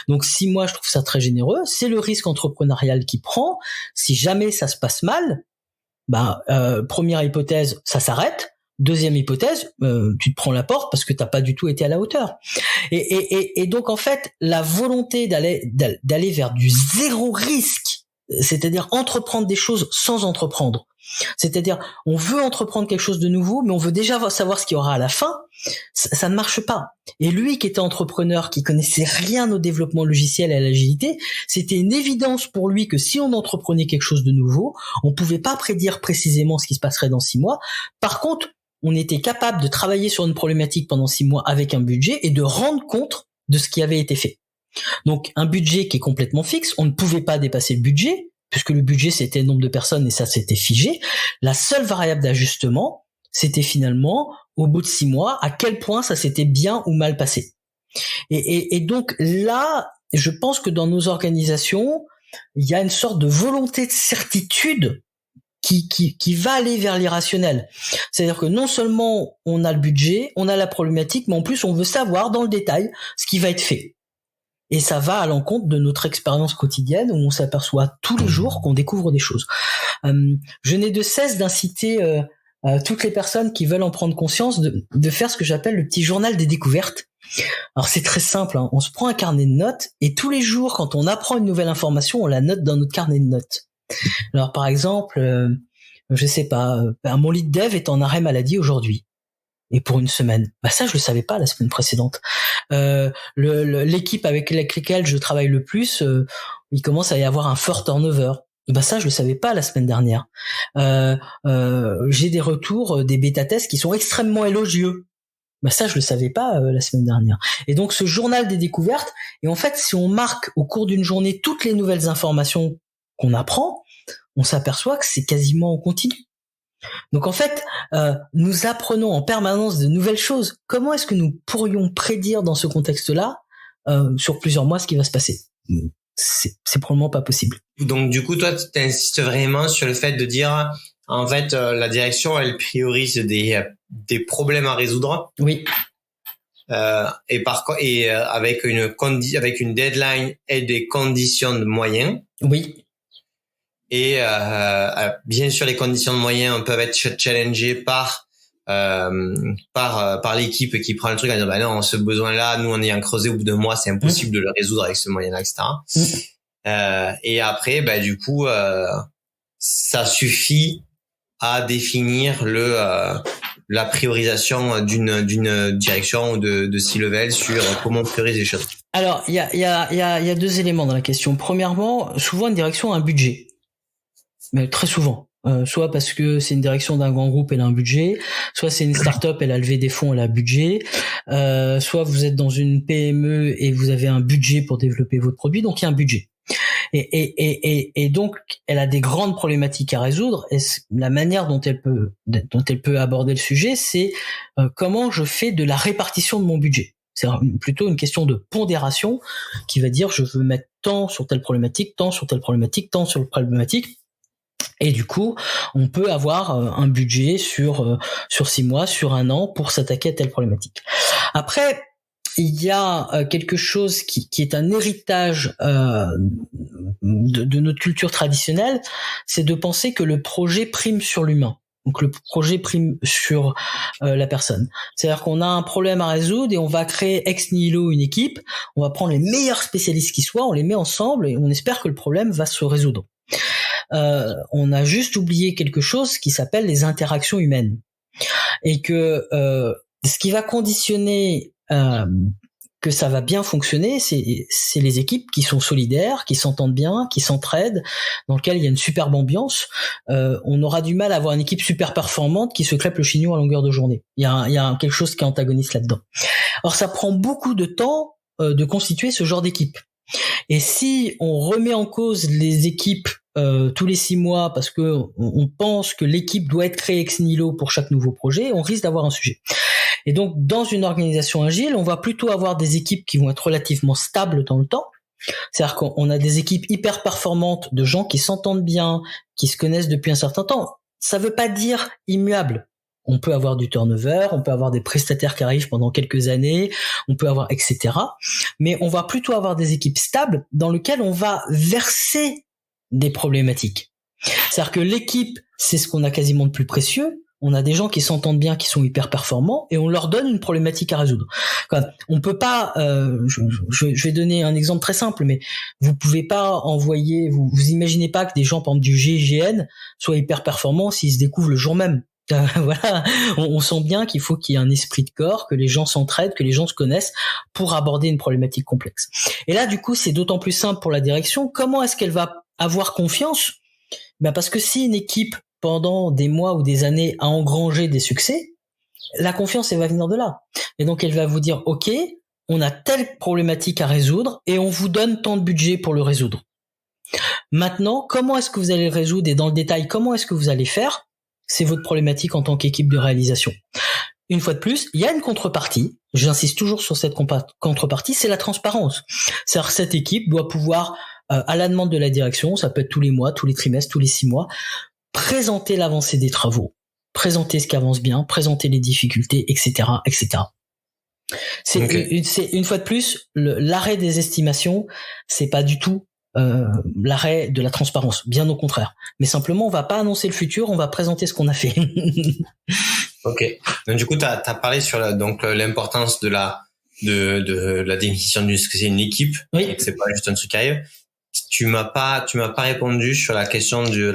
Donc, 6 mois, je trouve ça très généreux. C'est le risque entrepreneurial qu'il prend. Si jamais ça se passe mal, première hypothèse, ça s'arrête. Deuxième hypothèse, tu te prends la porte parce que t'as pas du tout été à la hauteur. Et donc en fait, la volonté d'aller vers du zéro risque, c'est-à-dire entreprendre des choses sans entreprendre. C'est-à-dire, on veut entreprendre quelque chose de nouveau, mais on veut déjà savoir ce qu'il y aura à la fin. Ça ne marche pas. Et lui, qui était entrepreneur, qui connaissait rien au développement logiciel et à l'agilité, c'était une évidence pour lui que si on entreprenait quelque chose de nouveau, on pouvait pas prédire précisément ce qui se passerait dans 6 mois. Par contre, on était capable de travailler sur une problématique pendant 6 mois avec un budget et de rendre compte de ce qui avait été fait. Donc, un budget qui est complètement fixe, on ne pouvait pas dépasser le budget, puisque le budget, c'était le nombre de personnes et ça, c'était figé. La seule variable d'ajustement, c'était finalement, au bout de 6 mois, à quel point ça s'était bien ou mal passé. Et donc là, je pense que dans nos organisations, il y a une sorte de volonté de certitude qui va aller vers l'irrationnel. C'est-à-dire que non seulement on a le budget, on a la problématique, mais en plus on veut savoir dans le détail ce qui va être fait. Et ça va à l'encontre de notre expérience quotidienne où on s'aperçoit tous les jours qu'on découvre des choses. Je n'ai de cesse d'inciter toutes les personnes qui veulent en prendre conscience de faire ce que j'appelle le petit journal des découvertes. Alors c'est très simple, on se prend un carnet de notes et tous les jours quand on apprend une nouvelle information, on la note dans notre carnet de notes. Alors par exemple, je sais pas, mon lead dev est en arrêt maladie aujourd'hui et pour une semaine. Ça je le savais pas la semaine précédente. L'équipe avec laquelle je travaille le plus, il commence à y avoir un fort turnover. Et ça je le savais pas la semaine dernière. J'ai des retours des bêta-tests qui sont extrêmement élogieux. Ça je le savais pas la semaine dernière. Et donc ce journal des découvertes, et en fait si on marque au cours d'une journée toutes les nouvelles informations qu'on apprend, on s'aperçoit que c'est quasiment en continu. Donc en fait, nous apprenons en permanence de nouvelles choses. Comment est-ce que nous pourrions prédire dans ce contexte-là, sur plusieurs mois, ce qui va se passer ? C'est probablement pas possible. Donc du coup, toi, tu insistes vraiment sur le fait de dire En fait, la direction, elle priorise des problèmes à résoudre. Oui. Avec une deadline et des conditions de moyens. Oui. Et bien sûr, les conditions de moyens peuvent être challengées par l'équipe qui prend le truc en disant non, ce besoin-là, nous on est en creusé au bout d'un mois, c'est impossible de le résoudre avec ce moyen-là, etc. Et après, du coup, ça suffit à définir la priorisation d'une direction ou de C-level sur comment on priorise les choses. Alors, il y a deux éléments dans la question. Premièrement, souvent une direction a un budget, mais très souvent. Soit parce que c'est une direction d'un grand groupe, elle a un budget, soit c'est une start-up, elle a levé des fonds, elle a un budget, soit vous êtes dans une PME et vous avez un budget pour développer votre produit, donc il y a un budget. Et donc elle a des grandes problématiques à résoudre, et la manière dont elle peut aborder le sujet, c'est comment je fais de la répartition de mon budget. C'est plutôt une question de pondération qui va dire je veux mettre tant sur telle problématique, tant sur telle problématique, tant sur telle problématique. Et du coup, on peut avoir un budget sur 6 mois, sur 1 an pour s'attaquer à telle problématique. Après, il y a quelque chose qui est un héritage de notre culture traditionnelle, c'est de penser que le projet prime sur l'humain. Donc le projet prime sur la personne. C'est-à-dire qu'on a un problème à résoudre et on va créer ex nihilo une équipe, on va prendre les meilleurs spécialistes qui soient, on les met ensemble et on espère que le problème va se résoudre. On a juste oublié quelque chose qui s'appelle les interactions humaines. Et que ce qui va conditionner que ça va bien fonctionner, c'est les équipes qui sont solidaires, qui s'entendent bien, qui s'entraident, dans lesquelles il y a une superbe ambiance. On aura du mal à avoir une équipe super performante qui se crêpe le chignon à longueur de journée. Il y a quelque chose qui est antagoniste là-dedans. Or, ça prend beaucoup de temps de constituer ce genre d'équipe. Et si on remet en cause les équipes tous les 6 mois parce que on pense que l'équipe doit être créée ex nihilo pour chaque nouveau projet, on risque d'avoir un sujet. Et donc, dans une organisation agile, on va plutôt avoir des équipes qui vont être relativement stables dans le temps. C'est-à-dire qu'on a des équipes hyper performantes de gens qui s'entendent bien, qui se connaissent depuis un certain temps. Ça veut pas dire immuable. On peut avoir du turnover, on peut avoir des prestataires qui arrivent pendant quelques années, on peut avoir etc. Mais on va plutôt avoir des équipes stables dans lesquelles on va verser des problématiques. C'est-à-dire que l'équipe, c'est ce qu'on a quasiment de plus précieux. On a des gens qui s'entendent bien, qui sont hyper performants, et on leur donne une problématique à résoudre. On peut pas. Je vais donner un exemple très simple, mais vous pouvez pas envoyer. Vous imaginez pas que des gens, par exemple du GIGN, soient hyper performants s'ils se découvrent le jour même. Voilà, on sent bien qu'il faut qu'il y ait un esprit de corps, que les gens s'entraident, que les gens se connaissent pour aborder une problématique complexe. Et là, du coup, c'est d'autant plus simple pour la direction. Comment est-ce qu'elle va avoir confiance ? Parce que si une équipe pendant des mois ou des années a engrangé des succès, la confiance, elle va venir de là. Et donc, elle va vous dire, OK, on a telle problématique à résoudre et on vous donne tant de budget pour le résoudre. Maintenant, comment est-ce que vous allez le résoudre et dans le détail, comment est-ce que vous allez faire ? C'est votre problématique en tant qu'équipe de réalisation. Une fois de plus, il y a une contrepartie. J'insiste toujours sur cette contrepartie, c'est la transparence. C'est-à-dire que cette équipe doit pouvoir, à la demande de la direction, ça peut être tous les mois, tous les trimestres, tous les 6 mois, présenter l'avancée des travaux, présenter ce qui avance bien, présenter les difficultés, etc., etc. C'est une fois de plus, l'arrêt des estimations, c'est pas du tout l'arrêt de la transparence, bien au contraire. Mais simplement, on va pas annoncer le futur, on va présenter ce qu'on a fait. Ok. Donc du coup, t'as parlé sur l'importance de la définition de ce que c'est une équipe, oui. Et que c'est pas juste un truc carré. Tu m'as pas répondu sur la question de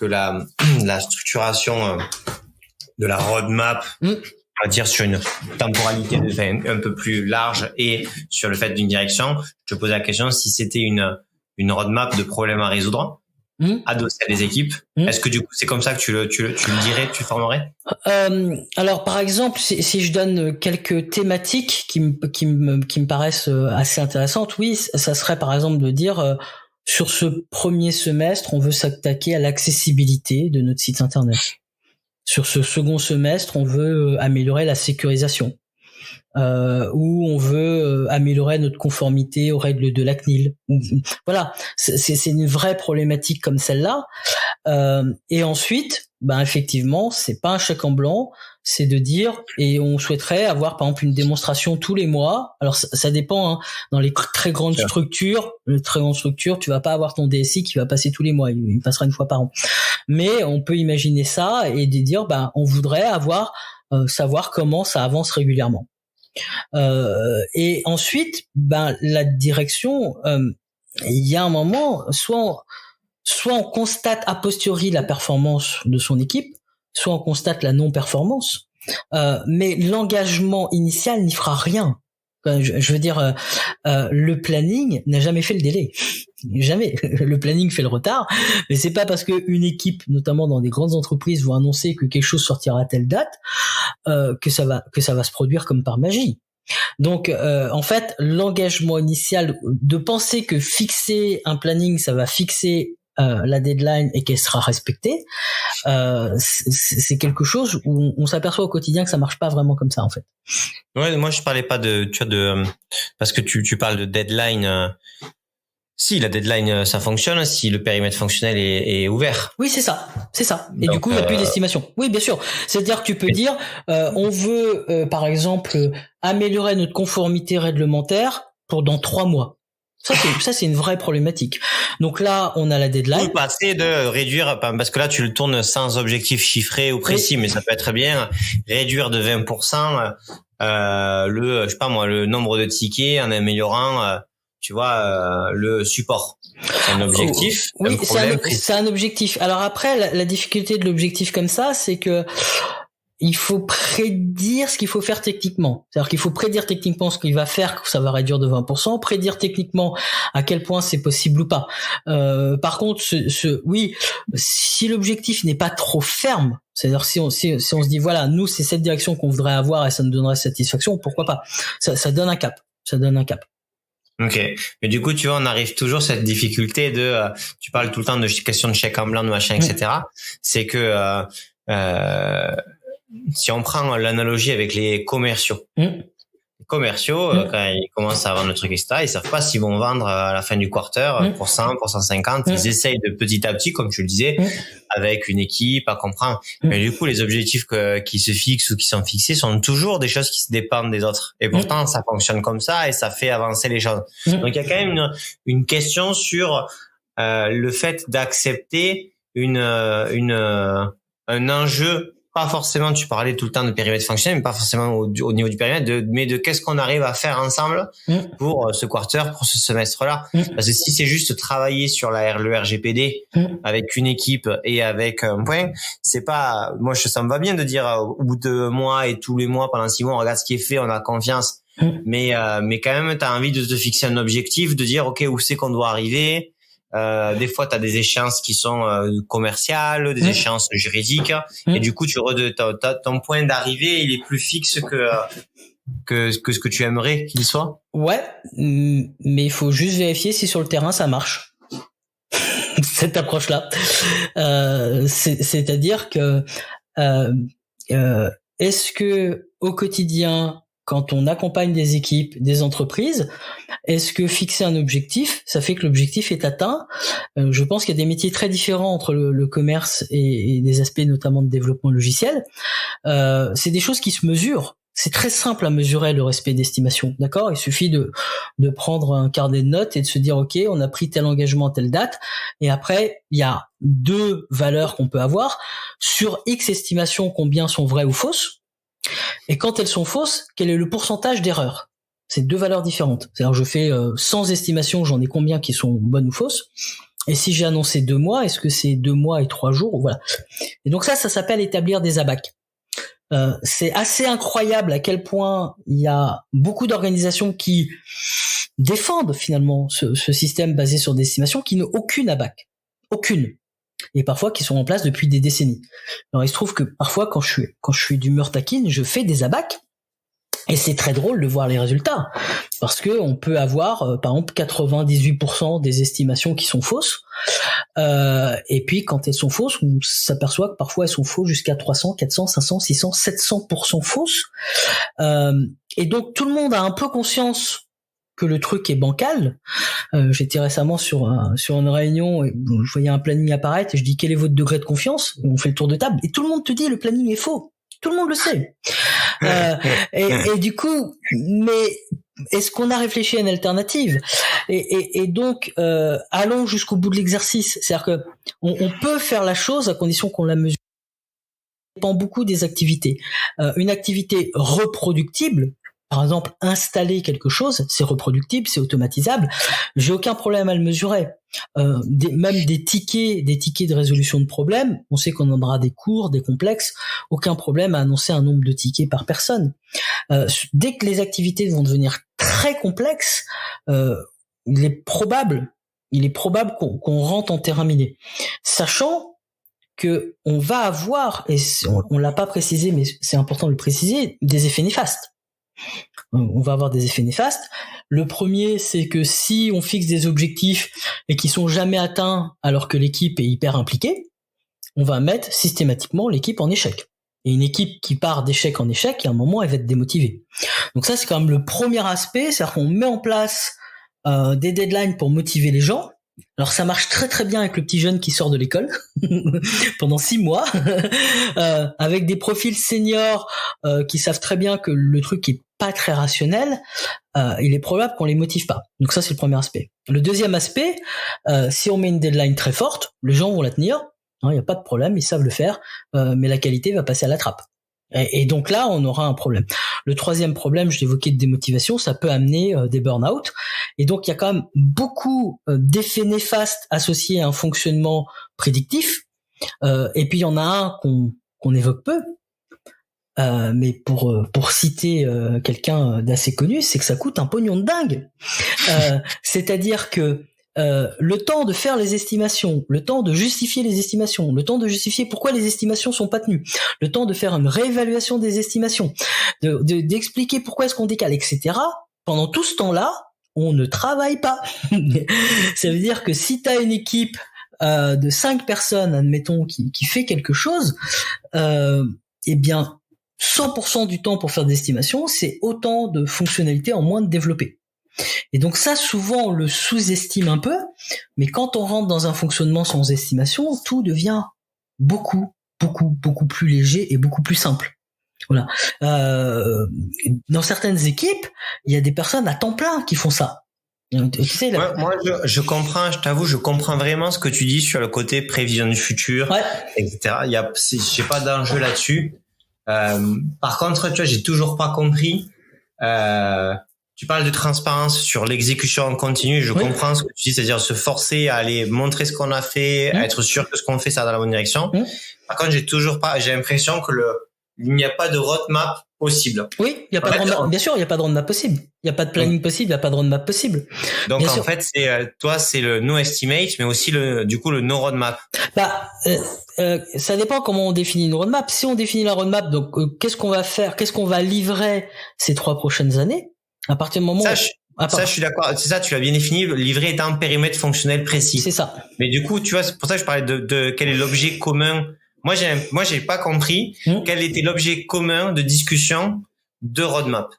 la structuration de la roadmap. On va dire sur une temporalité un peu plus large et sur le fait d'une direction. Je te posais la question si c'était une roadmap de problèmes à résoudre, adossée à des équipes. Est-ce que du coup c'est comme ça que tu le dirais, tu formerais? Alors par exemple, si je donne quelques thématiques qui me paraissent assez intéressantes, oui, ça serait par exemple de dire sur ce premier semestre, on veut s'attaquer à l'accessibilité de notre site internet. Sur ce second semestre, on veut améliorer la sécurisation. où on veut améliorer notre conformité aux règles de la CNIL. Voilà, c'est une vraie problématique comme celle-là. Et ensuite, effectivement, c'est pas un chèque en blanc, c'est de dire, et on souhaiterait avoir par exemple une démonstration tous les mois. Alors ça dépend, hein. Dans les très grandes structures, tu vas pas avoir ton DSI qui va passer tous les mois, il passera une fois par an. Mais on peut imaginer ça et de dire, on voudrait savoir comment ça avance régulièrement. Et ensuite, la direction, il y a un moment, soit on constate a posteriori la performance de son équipe, soit on constate la non-performance, mais l'engagement initial n'y fera rien. Je veux dire, le planning n'a jamais fait le délai. Jamais. Le planning fait le retard, mais c'est pas parce que une équipe, notamment dans des grandes entreprises, vont annoncer que quelque chose sortira à telle date que ça va se produire comme par magie. Donc, en fait, l'engagement initial de penser que fixer un planning, ça va fixer la deadline et qu'elle sera respectée, c'est quelque chose où on s'aperçoit au quotidien que ça marche pas vraiment comme ça en fait. Ouais, moi je parlais pas parce que tu parles de deadline. Si la deadline ça fonctionne, si le périmètre fonctionnel est ouvert. Oui, c'est ça. Et donc, du coup, il n'y a plus d'estimation. Oui, bien sûr. C'est-à-dire que tu peux dire, on veut, par exemple, améliorer notre conformité réglementaire dans 3 mois. Ça, c'est une vraie problématique. Donc là, on a la deadline. Ou passer de réduire, parce que là, tu le tournes sans objectif chiffré ou précis, mais ça peut être bien réduire de 20% le nombre de tickets en améliorant, le support. C'est un objectif. Oui, c'est un objectif. Alors après, la difficulté de l'objectif comme ça, c'est que il faut prédire ce qu'il faut faire techniquement. C'est-à-dire qu'il faut prédire techniquement ce qu'il va faire, que ça va réduire de 20%, prédire techniquement à quel point c'est possible ou pas. Par contre, oui, si l'objectif n'est pas trop ferme, c'est-à-dire si on se dit voilà, nous c'est cette direction qu'on voudrait avoir et ça nous donnerait satisfaction, pourquoi pas. Ça donne un cap. Ok, mais du coup, tu vois, on arrive toujours à cette difficulté tu parles tout le temps de question de chèque en blanc, de machin, etc. C'est que si on prend l'analogie avec les commerciaux, les commerciaux, quand ils commencent à vendre le truc, etc., ils savent pas s'ils vont vendre à la fin du quarter pour 100, pour 150. Ils essayent de petit à petit, comme tu le disais, avec une équipe à comprendre. Mais du coup, les objectifs qui se fixent ou qui sont fixés sont toujours des choses qui se dépendent des autres. Et pourtant, ça fonctionne comme ça et ça fait avancer les choses. Donc, il y a quand même une question sur le fait d'accepter un enjeu. Pas forcément, tu parlais tout le temps de périmètre fonctionnel, mais pas forcément au niveau du périmètre, mais de qu'est-ce qu'on arrive à faire ensemble pour ce quarter, pour ce semestre-là. Parce que si c'est juste travailler sur le RGPD avec une équipe et avec un point, c'est pas, ça me va bien de dire au bout de mois et tous les mois, pendant 6 mois, on regarde ce qui est fait, on a confiance. Mais quand même, t'as envie de te fixer un objectif, de dire, OK, où c'est qu'on doit arriver? Des fois, tu as des échéances qui sont commerciales, des échéances juridiques, et du coup, ton point d'arrivée, il est plus fixe que ce que tu aimerais qu'il soit. Ouais, mais il faut juste vérifier si sur le terrain ça marche. Cette approche-là, c'est-à-dire que est-ce que au quotidien, quand on accompagne des équipes, des entreprises, est-ce que fixer un objectif, ça fait que l'objectif est atteint? Je pense qu'il y a des métiers très différents entre le commerce et des aspects notamment de développement logiciel. C'est des choses qui se mesurent. C'est très simple à mesurer le respect d'estimation, d'accord? Il suffit de prendre un carnet de notes et de se dire OK, on a pris tel engagement à telle date, et après il y a 2 valeurs qu'on peut avoir sur X estimations, combien sont vraies ou fausses. Et quand elles sont fausses, quel est le pourcentage d'erreur? C'est 2 valeurs différentes. C'est-à-dire, je fais 100 estimations, j'en ai combien qui sont bonnes ou fausses? Et si j'ai annoncé 2 mois, est-ce que c'est 2 mois et 3 jours? Voilà. Et donc ça s'appelle établir des ABAC. C'est assez incroyable à quel point il y a beaucoup d'organisations qui défendent finalement ce système basé sur des estimations qui n'ont aucune ABAC. Aucune. Et parfois qui sont en place depuis des décennies. Alors il se trouve que parfois quand je suis d'humeur taquine, je fais des ABAC Et c'est très drôle de voir les résultats, parce que on peut avoir, par exemple, 98% des estimations qui sont fausses, et puis quand elles sont fausses, on s'aperçoit que parfois elles sont fausses jusqu'à 300, 400, 500, 600, 700% fausses. Et donc tout le monde a un peu conscience que le truc est bancal. J'étais récemment sur une réunion et je voyais un planning apparaître et je dis quel est votre degré de confiance, et on fait le tour de table et tout le monde te dit le planning est faux. Tout le monde le sait. Et du coup, mais est-ce qu'on a réfléchi à une alternative? Et donc, allons jusqu'au bout de l'exercice. C'est-à-dire que on peut faire la chose à condition qu'on la mesure. Ça dépend beaucoup des activités. Une activité reproductible, par exemple, installer quelque chose, c'est reproductible, c'est automatisable. J'ai aucun problème à le mesurer. Même des tickets de résolution de problèmes, on sait qu'on en aura des courts, des complexes. Aucun problème à annoncer un nombre de tickets par personne. Dès que les activités vont devenir très complexes, il est probable qu'on rentre en terrain miné, sachant que on va avoir, et on l'a pas précisé, mais c'est important de le préciser, des effets néfastes. On va avoir des effets néfastes. Le premier, c'est que si on fixe des objectifs et qui sont jamais atteints alors que l'équipe est hyper impliquée, on va mettre systématiquement l'équipe en échec. Et une équipe qui part d'échec en échec, à un moment, elle va être démotivée. Donc ça, c'est quand même le premier aspect, c'est-à-dire qu'on met en place des deadlines pour motiver les gens. Alors ça marche très très bien avec le petit jeune qui sort de l'école pendant 6 mois avec des profils seniors qui savent très bien que le truc est pas très rationnel. Il est probable qu'on les motive pas. Donc ça c'est le premier aspect. Le deuxième aspect, si on met une deadline très forte, les gens vont la tenir. Il y a pas de problème, ils savent le faire, mais la qualité va passer à la trappe. Et donc là, on aura un problème. Le troisième problème, je l'évoquais, de démotivation, ça peut amener des burn-out. Et donc, il y a quand même beaucoup d'effets néfastes associés à un fonctionnement prédictif. Et puis, il y en a un qu'on évoque peu. Mais pour citer quelqu'un d'assez connu, c'est que ça coûte un pognon de dingue. C'est-à-dire que le temps de faire les estimations, le temps de justifier les estimations, le temps de justifier pourquoi les estimations sont pas tenues, le temps de faire une réévaluation des estimations, d'expliquer pourquoi est-ce qu'on décale, etc. Pendant tout ce temps-là, on ne travaille pas. Ça veut dire que si tu as une équipe de 5 personnes, admettons, qui fait quelque chose, eh bien, 100% du temps pour faire des estimations, c'est autant de fonctionnalités en moins de développer. Et donc ça, souvent, on le sous-estime un peu, mais quand on rentre dans un fonctionnement sans estimation, tout devient beaucoup plus léger et beaucoup plus simple. Voilà. Dans certaines équipes, il y a des personnes à temps plein qui font ça. Tu sais, moi, je comprends, je t'avoue, je comprends vraiment ce que tu dis sur le côté prévision du futur, ouais, etc. J'ai pas d'enjeu là-dessus. Par contre, tu vois, j'ai toujours pas compris. Tu parles de transparence sur l'exécution en continu. Je comprends ce que tu dis, c'est-à-dire se forcer à aller montrer ce qu'on a fait, à être sûr que ce qu'on fait, ça va dans la bonne direction. Par contre, j'ai l'impression que il n'y a pas de roadmap possible. Oui, il y a pas de roadmap. Bien sûr, il y a pas de roadmap possible. Il y a pas de planning possible, il y a pas de roadmap possible. Donc bien en fait, c'est le no estimate, mais aussi le no roadmap. Ça dépend comment on définit une roadmap. Si on définit la roadmap, donc qu'est-ce qu'on va faire, qu'est-ce qu'on va livrer ces 3 prochaines années? À partir du moment ça, je suis d'accord. C'est ça, tu l'as bien défini. Livrer est un périmètre fonctionnel précis. C'est ça. Mais du coup, tu vois, c'est pour ça que je parlais de quel est l'objet commun. Moi, j'ai pas compris quel était l'objet commun de discussion de roadmap.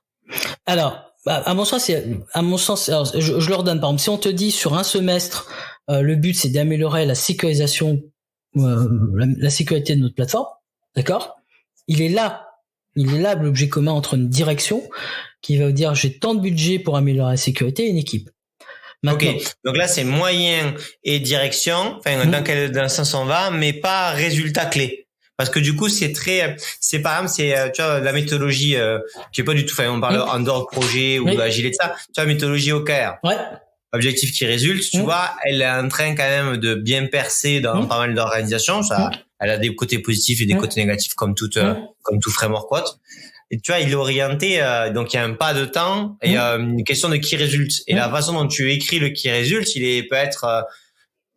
Alors, à mon sens, alors, je leur donne, par exemple, si on te dit sur un semestre, le but c'est d'améliorer la sécurisation, la sécurité de notre plateforme, d'accord? Il est là l'objet commun entre une direction qui va vous dire j'ai tant de budget pour améliorer la sécurité et une équipe. Maintenant, ok, donc là c'est moyen et direction, enfin dans quel sens on va, mais pas résultat clé. Parce que du coup c'est par exemple tu vois la méthodologie qui est pas du tout, enfin on parle Andor projet ou agile et de ça, tu vois méthodologie OKR. Ouais. Objectif qui résulte, tu vois, elle est en train quand même de bien percer dans pas mal d'organisations, ça elle a des côtés positifs et des côtés négatifs comme tout framework autre. Et tu vois, il est orienté, donc il y a un pas de temps et une question de qui résulte. Et la façon dont tu écris le qui résulte, peut être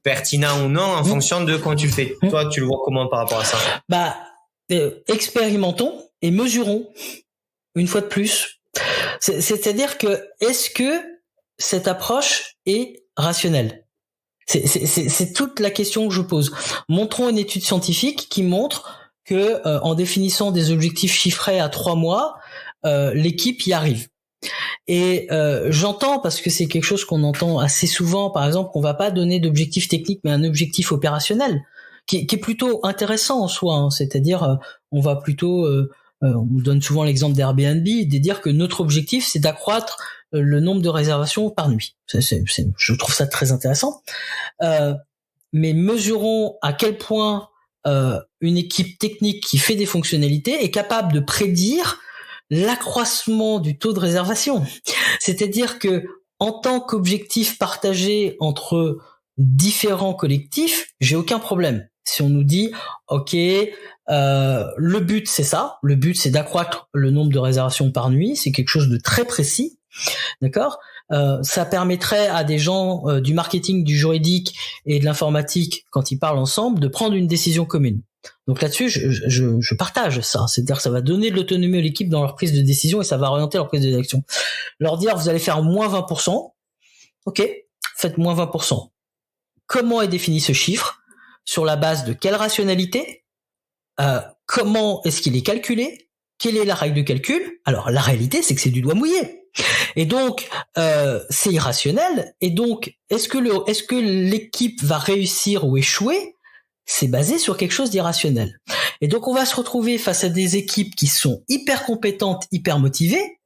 pertinent ou non en fonction de comment tu le fais. Toi, tu le vois comment par rapport à ça? Expérimentons et mesurons une fois de plus C'est-à-dire que est-ce que cette approche est rationnelle? C'est toute la question que je pose. Montrons une étude scientifique qui montre que en définissant des objectifs chiffrés à 3 mois, l'équipe y arrive. Et j'entends, parce que c'est quelque chose qu'on entend assez souvent, par exemple, qu'on va pas donner d'objectif technique mais un objectif opérationnel qui est plutôt intéressant en soi, hein. C'est-à-dire on va plutôt on donne souvent l'exemple d'Airbnb, de dire que notre objectif c'est d'accroître le nombre de réservations par nuit. Je trouve ça très intéressant. Mais mesurons à quel point une équipe technique qui fait des fonctionnalités est capable de prédire l'accroissement du taux de réservation. C'est-à-dire que en tant qu'objectif partagé entre différents collectifs, j'ai aucun problème. Si on nous dit, OK, le but c'est ça, le but c'est d'accroître le nombre de réservations par nuit, c'est quelque chose de très précis, d'accord ? Ça permettrait à des gens du marketing, du juridique et de l'informatique, quand ils parlent ensemble, de prendre une décision commune. Donc là-dessus, je partage ça. C'est-à-dire que ça va donner de l'autonomie à l'équipe dans leur prise de décision et ça va orienter leur prise de décision. Leur dire, vous allez faire moins 20%. OK, faites moins 20%. Comment est défini ce chiffre ? Sur la base de quelle rationalité ? Comment est-ce qu'il est calculé ? Quelle est la règle de calcul ? Alors, la réalité, c'est que c'est du doigt mouillé. Et donc, c'est irrationnel. Et donc, est-ce que l'équipe va réussir ou échouer ? C'est basé sur quelque chose d'irrationnel. Et donc, on va se retrouver face à des équipes qui sont hyper compétentes, hyper motivées,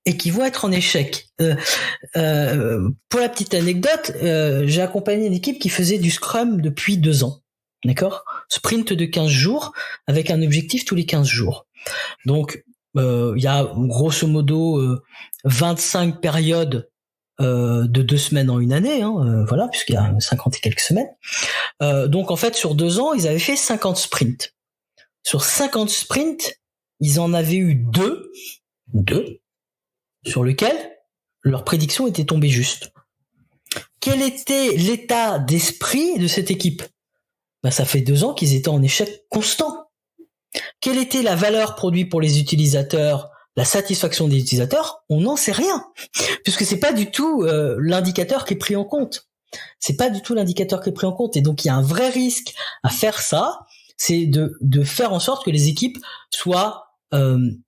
et qui vont être en échec. Pour la petite anecdote, j'ai accompagné une équipe qui faisait du Scrum depuis 2 ans. D'accord ? Sprint de 15 jours, avec un objectif tous les 15 jours. Donc, il y a grosso modo 25 périodes de 2 semaines en une année, hein, voilà, puisqu'il y a 50 et quelques semaines. Donc en fait, sur 2 ans, ils avaient fait 50 sprints. Sur 50 sprints, ils en avaient eu 2 sur lesquels leur prédiction était tombée juste. Quel était l'état d'esprit de cette équipe ? Ben, ça fait 2 ans qu'ils étaient en échec constant. Quelle était la valeur produite pour les utilisateurs, la satisfaction des utilisateurs ? On n'en sait rien, puisque c'est pas du tout l'indicateur qui est pris en compte. C'est pas du tout l'indicateur qui est pris en compte, et donc il y a un vrai risque à faire ça, c'est de faire en sorte que les équipes soient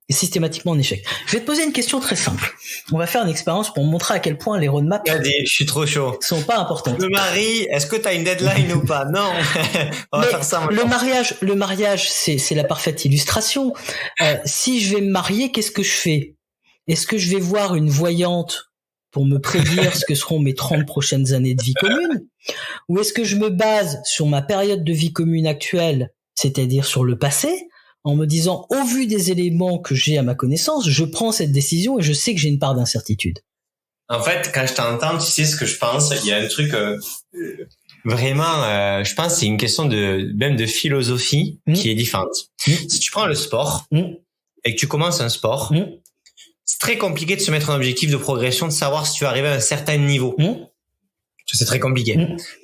systématiquement en échec. Je vais te poser une question très simple. On va faire une expérience pour montrer à quel point les roadmaps je suis trop chaud. Sont pas importantes. Le mari, est-ce que tu as une deadline ou pas ? Non. On va faire ça maintenant. Le mariage, c'est la parfaite illustration. Si je vais me marier, qu'est-ce que je fais ? Est-ce que je vais voir une voyante pour me prédire ce que seront mes 30 prochaines années de vie commune ? Ou est-ce que je me base sur ma période de vie commune actuelle, c'est-à-dire sur le passé, en me disant, au vu des éléments que j'ai à ma connaissance, je prends cette décision et je sais que j'ai une part d'incertitude. En fait, quand je t'entends, tu sais ce que je pense. Il y a un truc vraiment, je pense, c'est une question même de philosophie qui est différente. Si tu prends le sport et que tu commences un sport, c'est très compliqué de se mettre un objectif de progression, de savoir si tu vas arriver à un certain niveau. C'est très compliqué.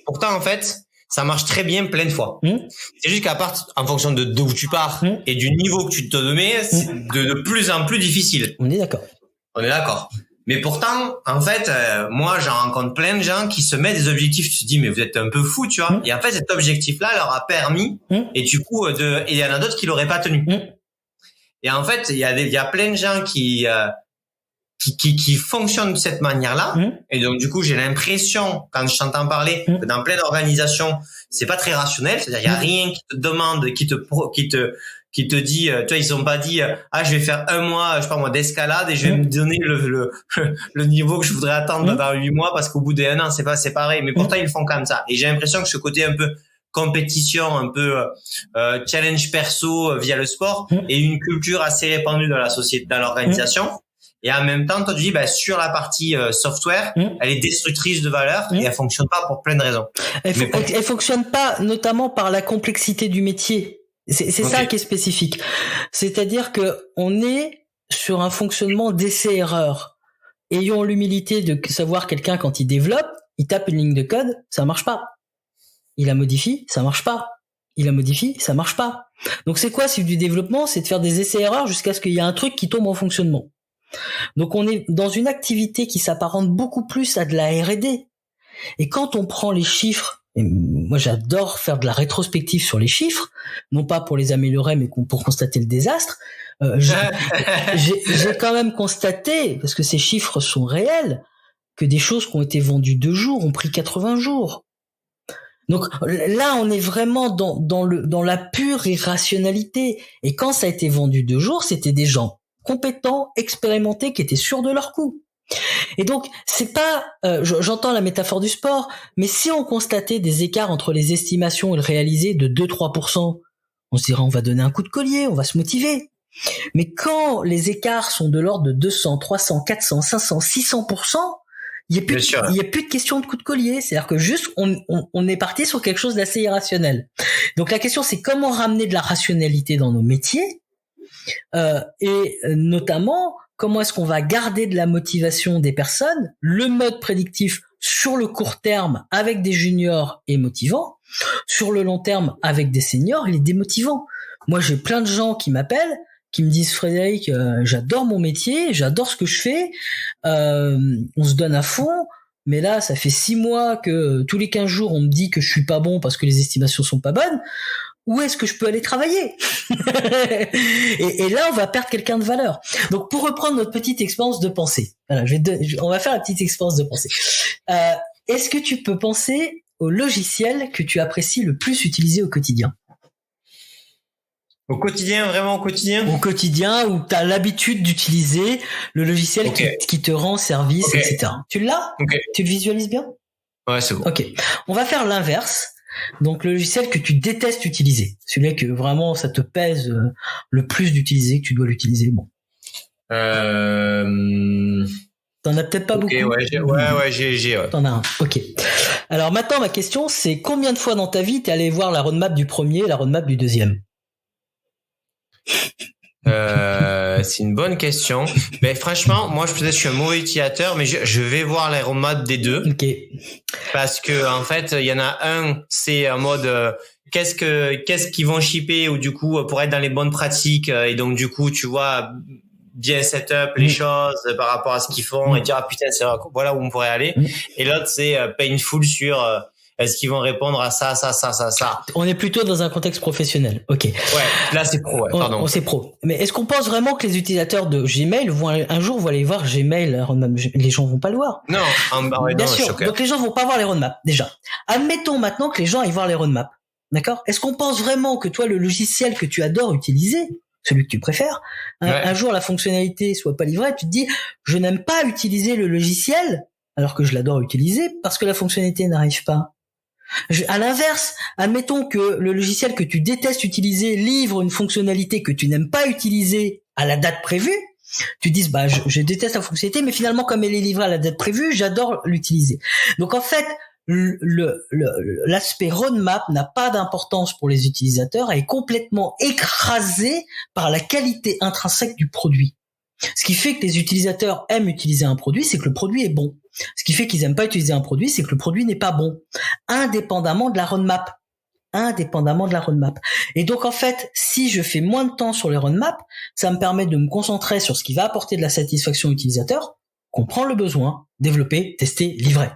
Pourtant, en fait, ça marche très bien plein de fois. C'est juste qu'à part, en fonction de d'où tu pars et du niveau que tu te mets, c'est de plus en plus difficile. On est d'accord. Mais pourtant, en fait, moi, j'en rencontre plein de gens qui se mettent des objectifs. Tu te dis, mais vous êtes un peu fou, tu vois. Et en fait, cet objectif-là leur a permis, et du coup, et il y en a d'autres qui l'auraient pas tenu. Et en fait, il y a plein de gens qui fonctionnent de cette manière-là. Et donc, du coup, j'ai l'impression, quand je t'entends parler, que dans plein d'organisations, c'est pas très rationnel. C'est-à-dire, il y a rien qui te demande, qui te dit, tu vois, ils ont pas dit, je vais faire 1 mois, je sais pas moi, d'escalade et je vais me donner le niveau que je voudrais attendre dans 8 mois parce qu'au bout d'1 an, c'est pareil. Mais pourtant, ils font comme ça. Et j'ai l'impression que ce côté un peu compétition, un peu challenge perso via le sport est une culture assez répandue dans la société, dans l'organisation. Et en même temps, toi, tu dis, sur la partie software, elle est destructrice de valeur et elle fonctionne pas pour plein de raisons. Elle fonctionne pas, notamment par la complexité du métier. C'est ça qui est spécifique. C'est-à-dire que on est sur un fonctionnement d'essai-erreur. Ayons l'humilité de savoir quelqu'un quand il développe, il tape une ligne de code, ça marche pas. Il la modifie, ça marche pas. Il la modifie, ça marche pas. Donc c'est quoi, c'est du développement, c'est de faire des essais-erreurs jusqu'à ce qu'il y ait un truc qui tombe en fonctionnement. Donc on est dans une activité qui s'apparente beaucoup plus à de la R&D. Et quand on prend les chiffres, et moi j'adore faire de la rétrospective sur les chiffres, non pas pour les améliorer, mais pour constater le désastre, j'ai quand même constaté, parce que ces chiffres sont réels, que des choses qui ont été vendues 2 jours ont pris 80 jours. Donc là, on est vraiment dans la pure irrationalité. Et quand ça a été vendu 2 jours, c'était des gens compétents, expérimentés, qui étaient sûrs de leur coup. Et donc, c'est pas, j'entends la métaphore du sport, mais si on constatait des écarts entre les estimations et le réalisé de 2-3%, on se dirait on va donner un coup de collier, on va se motiver. Mais quand les écarts sont de l'ordre de 200, 300, 400, 500, 600%, il y a plus de question de coup de collier. C'est-à-dire que juste, on est parti sur quelque chose d'assez irrationnel. Donc la question, c'est comment ramener de la rationalité dans nos métiers, et notamment, comment est-ce qu'on va garder de la motivation des personnes, le mode prédictif sur le court terme avec des juniors est motivant, sur le long terme avec des seniors, il est démotivant. Moi, j'ai plein de gens qui m'appellent, qui me disent Frédéric, j'adore mon métier, j'adore ce que je fais, on se donne à fond, mais là, ça fait 6 mois que tous les 15 jours, on me dit que je suis pas bon parce que les estimations sont pas bonnes. Où est-ce que je peux aller travailler? et là, on va perdre quelqu'un de valeur. Donc, pour reprendre notre petite expérience de pensée, voilà, on va faire la petite expérience de pensée. Est-ce que tu peux penser au logiciel que tu apprécies le plus utiliser au quotidien? Au quotidien, vraiment au quotidien? Au quotidien, où tu as l'habitude d'utiliser le logiciel qui te rend service, etc. Tu l'as? Tu le visualises bien? Ouais, c'est bon. Ok. On va faire l'inverse. Donc le logiciel que tu détestes utiliser, celui que vraiment ça te pèse le plus d'utiliser, que tu dois l'utiliser. Bon. T'en as peut-être pas beaucoup. J'ai. T'en as un. Ok. Alors maintenant ma question c'est combien de fois dans ta vie t'es allé voir la roadmap du premier et la roadmap du deuxième? C'est une bonne question. Mais franchement, moi, je suis un mauvais utilisateur, mais je vais voir les roadmaps des deux. Ok. Parce que, en fait, il y en a un, c'est en mode, qu'est-ce qu'ils vont shipper ou du coup, pour être dans les bonnes pratiques. Et donc, du coup, tu vois, bien setup les choses par rapport à ce qu'ils font et dire, ah putain, voilà où on pourrait aller. Et l'autre, c'est painful sur, est-ce qu'ils vont répondre à ça. On est plutôt dans un contexte professionnel. Ok. Ouais, là c'est pro. Ouais, pardon. C'est pro. Mais est-ce qu'on pense vraiment que les utilisateurs de Gmail vont un jour aller voir Gmail? Les gens vont pas le voir. Non. Bien sûr. Donc les gens vont pas voir les roadmaps déjà. Admettons maintenant que les gens aillent voir les roadmaps. D'accord? Est-ce qu'on pense vraiment que toi le logiciel que tu adores utiliser, celui que tu préfères, un jour la fonctionnalité soit pas livrée, tu te dis je n'aime pas utiliser le logiciel alors que je l'adore utiliser parce que la fonctionnalité n'arrive pas. À l'inverse, admettons que le logiciel que tu détestes utiliser livre une fonctionnalité que tu n'aimes pas utiliser à la date prévue. Tu dis je déteste la fonctionnalité, mais finalement comme elle est livrée à la date prévue, j'adore l'utiliser. Donc en fait, l'aspect roadmap n'a pas d'importance pour les utilisateurs et est complètement écrasé par la qualité intrinsèque du produit. Ce qui fait que les utilisateurs aiment utiliser un produit, c'est que le produit est bon. Ce qui fait qu'ils aiment pas utiliser un produit, c'est que le produit n'est pas bon. Indépendamment de la roadmap. Et donc, en fait, si je fais moins de temps sur les roadmaps, ça me permet de me concentrer sur ce qui va apporter de la satisfaction utilisateur, comprendre le besoin, développer, tester, livrer.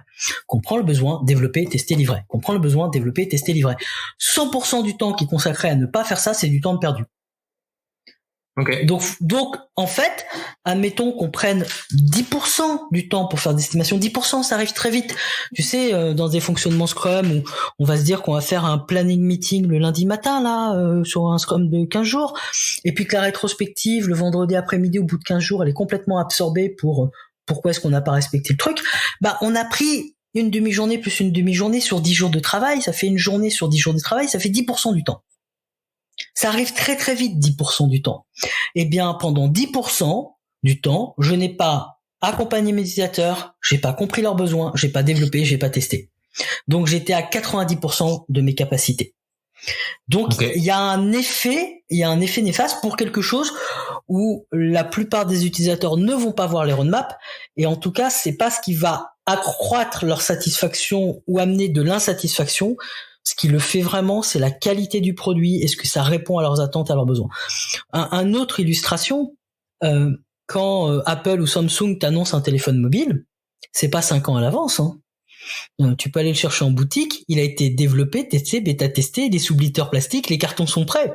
Comprendre le besoin, développer, tester, livrer. Comprendre le besoin, développer, tester, livrer. 100% du temps qui est consacré à ne pas faire ça, c'est du temps perdu. Okay. Donc, en fait, admettons qu'on prenne 10% du temps pour faire des estimations. 10%, ça arrive très vite. Tu sais, dans des fonctionnements Scrum où on va se dire qu'on va faire un planning meeting le lundi matin, là, sur un Scrum de 15 jours. Et puis que la rétrospective, le vendredi après-midi, au bout de 15 jours, elle est complètement absorbée pour pourquoi est-ce qu'on n'a pas respecté le truc. On a pris une demi-journée plus une demi-journée sur 10 jours de travail. Ça fait une journée sur 10 jours de travail. Ça fait 10% du temps. Ça arrive très très vite, 10% du temps. Eh bien, pendant 10% du temps, je n'ai pas accompagné mes utilisateurs, j'ai pas compris leurs besoins, j'ai pas développé, j'ai pas testé. Donc, j'étais à 90% de mes capacités. Donc, il y a un effet néfaste pour quelque chose où la plupart des utilisateurs ne vont pas voir les roadmaps et en tout cas, c'est pas ce qui va accroître leur satisfaction ou amener de l'insatisfaction. Ce qui le fait vraiment, c'est la qualité du produit. Est-ce que ça répond à leurs attentes, à leurs besoins? Un autre illustration, quand Apple ou Samsung t'annoncent un téléphone mobile, c'est pas 5 ans à l'avance, hein. Tu peux aller le chercher en boutique, il a été développé, testé, bêta-testé, les sous-blitters plastiques, les cartons sont prêts.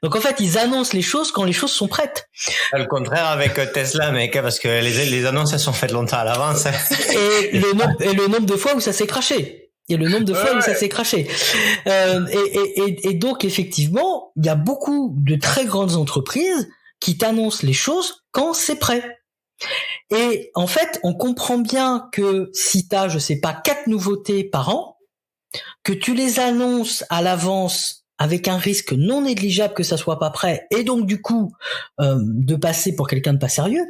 Donc en fait, ils annoncent les choses quand les choses sont prêtes. Le contraire avec Tesla, mec, parce que les annonces, elles sont faites longtemps à l'avance. Et le nombre de fois où ça s'est crashé. Ça s'est crashé. Et donc effectivement, il y a beaucoup de très grandes entreprises qui t'annoncent les choses quand c'est prêt. Et en fait, on comprend bien que si t'as, je sais pas, 4 nouveautés par an, que tu les annonces à l'avance avec un risque non négligeable que ça soit pas prêt, et donc du coup de passer pour quelqu'un de pas sérieux,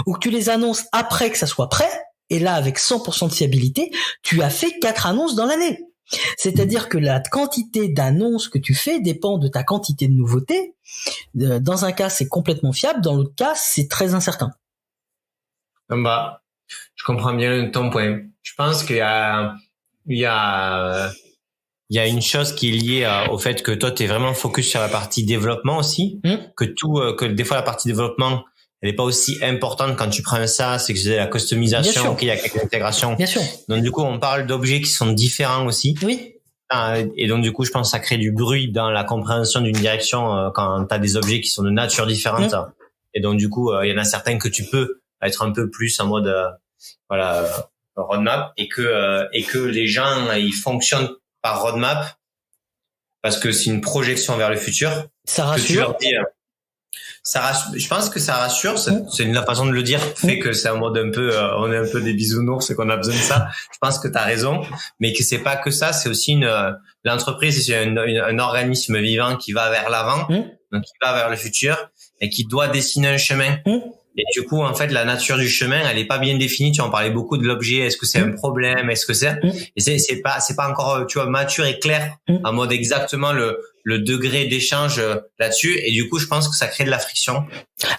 ou que tu les annonces après que ça soit prêt, et là avec 100% de fiabilité, tu as fait 4 annonces dans l'année. C'est-à-dire que la quantité d'annonces que tu fais dépend de ta quantité de nouveautés. Dans un cas, c'est complètement fiable, dans l'autre cas, c'est très incertain. Bah, je comprends bien ton point. Je pense qu'il y a une chose qui est liée au fait que toi, tu es vraiment focus sur la partie développement aussi, que des fois la partie développement, elle est pas aussi importante quand tu prends ça, c'est que c'est la customisation, qu'il y a quelques intégrations. Bien sûr. Donc du coup, on parle d'objets qui sont différents aussi. Oui. Et donc du coup, je pense que ça crée du bruit dans la compréhension d'une direction quand tu as des objets qui sont de nature différente. Et donc du coup, il y en a certains que tu peux être un peu plus en mode roadmap et que les gens ils fonctionnent par roadmap parce que c'est une projection vers le futur. Ça rassure. Je pense que ça rassure. C'est une façon de le dire. Fait que c'est un mode un peu, on est un peu des bisounours et qu'on a besoin de ça. Je pense que t'as raison, mais que c'est pas que ça. C'est aussi l'entreprise, c'est un organisme vivant qui va vers l'avant, donc qui va vers le futur et qui doit dessiner un chemin. Et du coup, en fait, la nature du chemin, elle est pas bien définie. Tu en parlais beaucoup de l'objet. Est-ce que c'est un problème? Est-ce que c'est, et c'est pas encore, tu vois, mature et clair en mode exactement le degré d'échange là-dessus. Et du coup, je pense que ça crée de la friction.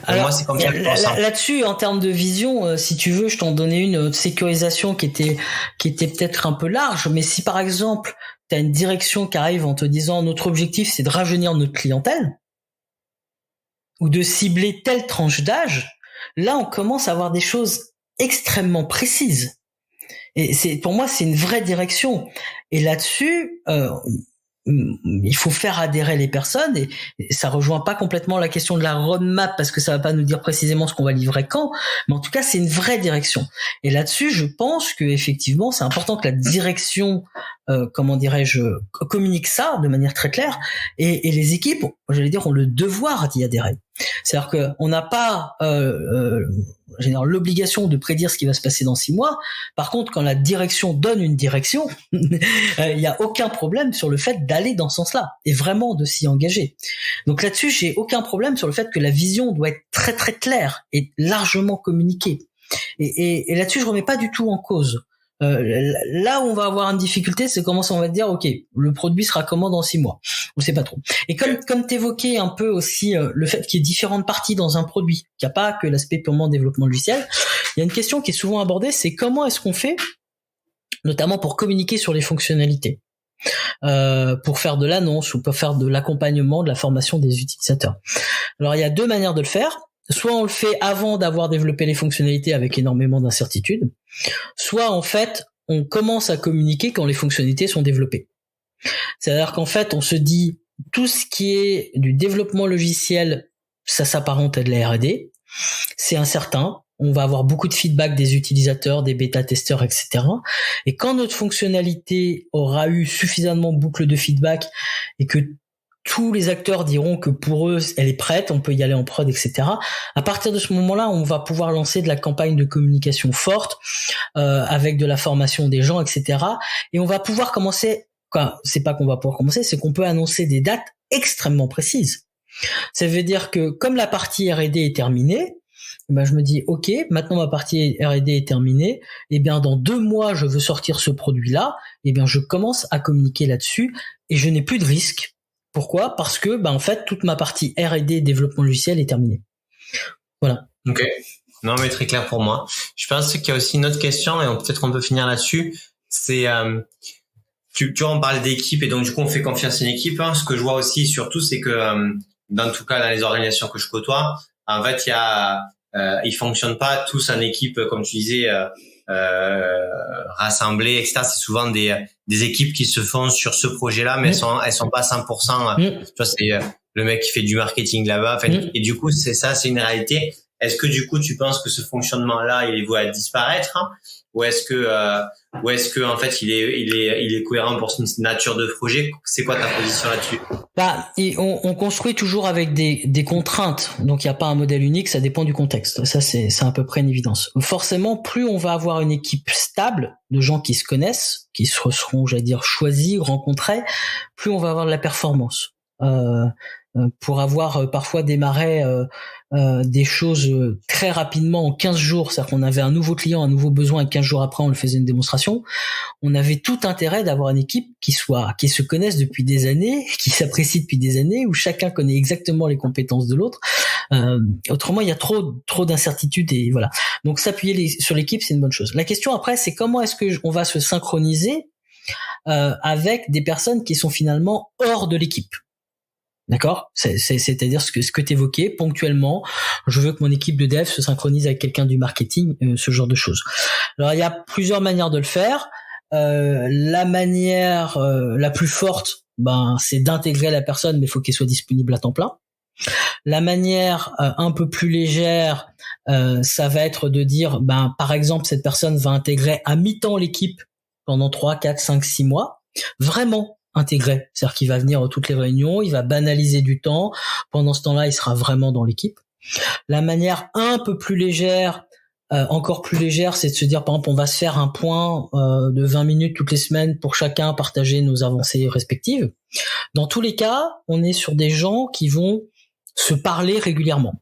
Alors, moi, c'est comme ça que je pense. Là-dessus, en termes de vision, si tu veux, je t'en donnais une sécurisation qui était peut-être un peu large. Mais si par exemple, tu as une direction qui arrive en te disant notre objectif, c'est de rajeunir notre clientèle ou de cibler telle tranche d'âge, là, on commence à avoir des choses extrêmement précises. Et pour moi, c'est une vraie direction. Et là-dessus, il faut faire adhérer les personnes et ça rejoint pas complètement la question de la roadmap parce que ça va pas nous dire précisément ce qu'on va livrer quand, mais en tout cas, c'est une vraie direction. Et là-dessus, je pense que effectivement, c'est important que la direction, communique ça de manière très claire et les équipes, j'allais dire, ont le devoir d'y adhérer. C'est-à-dire que on n'a pas l'obligation de prédire ce qui va se passer dans 6 mois. Par contre, quand la direction donne une direction, il y a aucun problème sur le fait d'aller dans ce sens-là et vraiment de s'y engager. Donc là-dessus, j'ai aucun problème sur le fait que la vision doit être très très claire et largement communiquée. Et là-dessus, je remets pas du tout en cause. Là où on va avoir une difficulté, c'est comment on va dire, ok, le produit sera comment dans 6 mois. On sait pas trop. Et comme t'évoquais un peu aussi le fait qu'il y ait différentes parties dans un produit, qu'il n'y a pas que l'aspect purement développement logiciel, il y a une question qui est souvent abordée, c'est comment est-ce qu'on fait, notamment pour communiquer sur les fonctionnalités, pour faire de l'annonce ou pour faire de l'accompagnement, de la formation des utilisateurs. Alors il y a 2 manières de le faire. Soit on le fait avant d'avoir développé les fonctionnalités avec énormément d'incertitudes, soit en fait on commence à communiquer quand les fonctionnalités sont développées. C'est-à-dire qu'en fait on se dit tout ce qui est du développement logiciel, ça s'apparente à de la R&D, c'est incertain, on va avoir beaucoup de feedback des utilisateurs, des bêta-testeurs, etc. Et quand notre fonctionnalité aura eu suffisamment de boucles de feedback et que tous les acteurs diront que pour eux, elle est prête, on peut y aller en prod, etc. À partir de ce moment-là, on va pouvoir lancer de la campagne de communication forte, avec de la formation des gens, etc. Et on va pouvoir commencer, c'est pas qu'on va pouvoir commencer, c'est qu'on peut annoncer des dates extrêmement précises. Ça veut dire que comme la partie R&D est terminée, ben je me dis, ok, maintenant ma partie R&D est terminée, et bien dans 2 mois, je veux sortir ce produit-là, et bien je commence à communiquer là-dessus, et je n'ai plus de risque. Pourquoi ? Parce que, en fait, toute ma partie R&D développement logiciel est terminée. Voilà. Ok. Non, mais très clair pour moi. Je pense qu'il y a aussi une autre question et peut-être on peut finir là-dessus. C'est, tu vois, on parle d'équipe et donc du coup on fait confiance à une équipe. Ce que je vois aussi surtout, c'est que dans tout cas dans les organisations que je côtoie, en fait, il y a ils fonctionnent pas tous en équipe, comme tu disais, rassemblées, etc. C'est souvent des équipes qui se font sur ce projet-là, mais elles sont pas 100%. Tu vois, c'est le mec qui fait du marketing là-bas. Enfin, et du coup, c'est une réalité. Est-ce que du coup, tu penses que ce fonctionnement-là, il est voué à disparaître, hein, ou est-ce que en fait, il est cohérent pour une nature de projet? C'est quoi ta position là-dessus? On construit toujours avec des contraintes, donc il n'y a pas un modèle unique, ça dépend du contexte. Ça, c'est à peu près une évidence. Forcément, plus on va avoir une équipe stable de gens qui se connaissent, qui seront, j'allais dire, choisis, rencontrés, plus on va avoir de la performance. Pour avoir parfois démarré des choses très rapidement en 15 jours, c'est-à-dire qu'on avait un nouveau client, un nouveau besoin et 15 jours après on le faisait une démonstration, on avait tout intérêt d'avoir une équipe qui se connaisse depuis des années, qui s'apprécie depuis des années, où chacun connaît exactement les compétences de l'autre. Autrement, il y a trop d'incertitudes et voilà. Donc s'appuyer sur l'équipe, c'est une bonne chose. La question après, c'est comment est-ce que on va se synchroniser avec des personnes qui sont finalement hors de l'équipe. D'accord, c'est-à-dire ce que t'évoquais ponctuellement. Je veux que mon équipe de dev se synchronise avec quelqu'un du marketing, ce genre de choses. Alors il y a plusieurs manières de le faire. La manière la plus forte, c'est d'intégrer la personne, mais il faut qu'elle soit disponible à temps plein. La manière un peu plus légère, ça va être de dire, par exemple, cette personne va intégrer à mi-temps l'équipe pendant 3, 4, 5, 6 mois. Vraiment intégré, c'est-à-dire qu'il va venir à toutes les réunions, il va banaliser du temps, pendant ce temps-là il sera vraiment dans l'équipe. La manière un peu plus légère, encore plus légère, c'est de se dire par exemple on va se faire un point de 20 minutes toutes les semaines pour chacun partager nos avancées respectives. Dans tous les cas, on est sur des gens qui vont se parler régulièrement.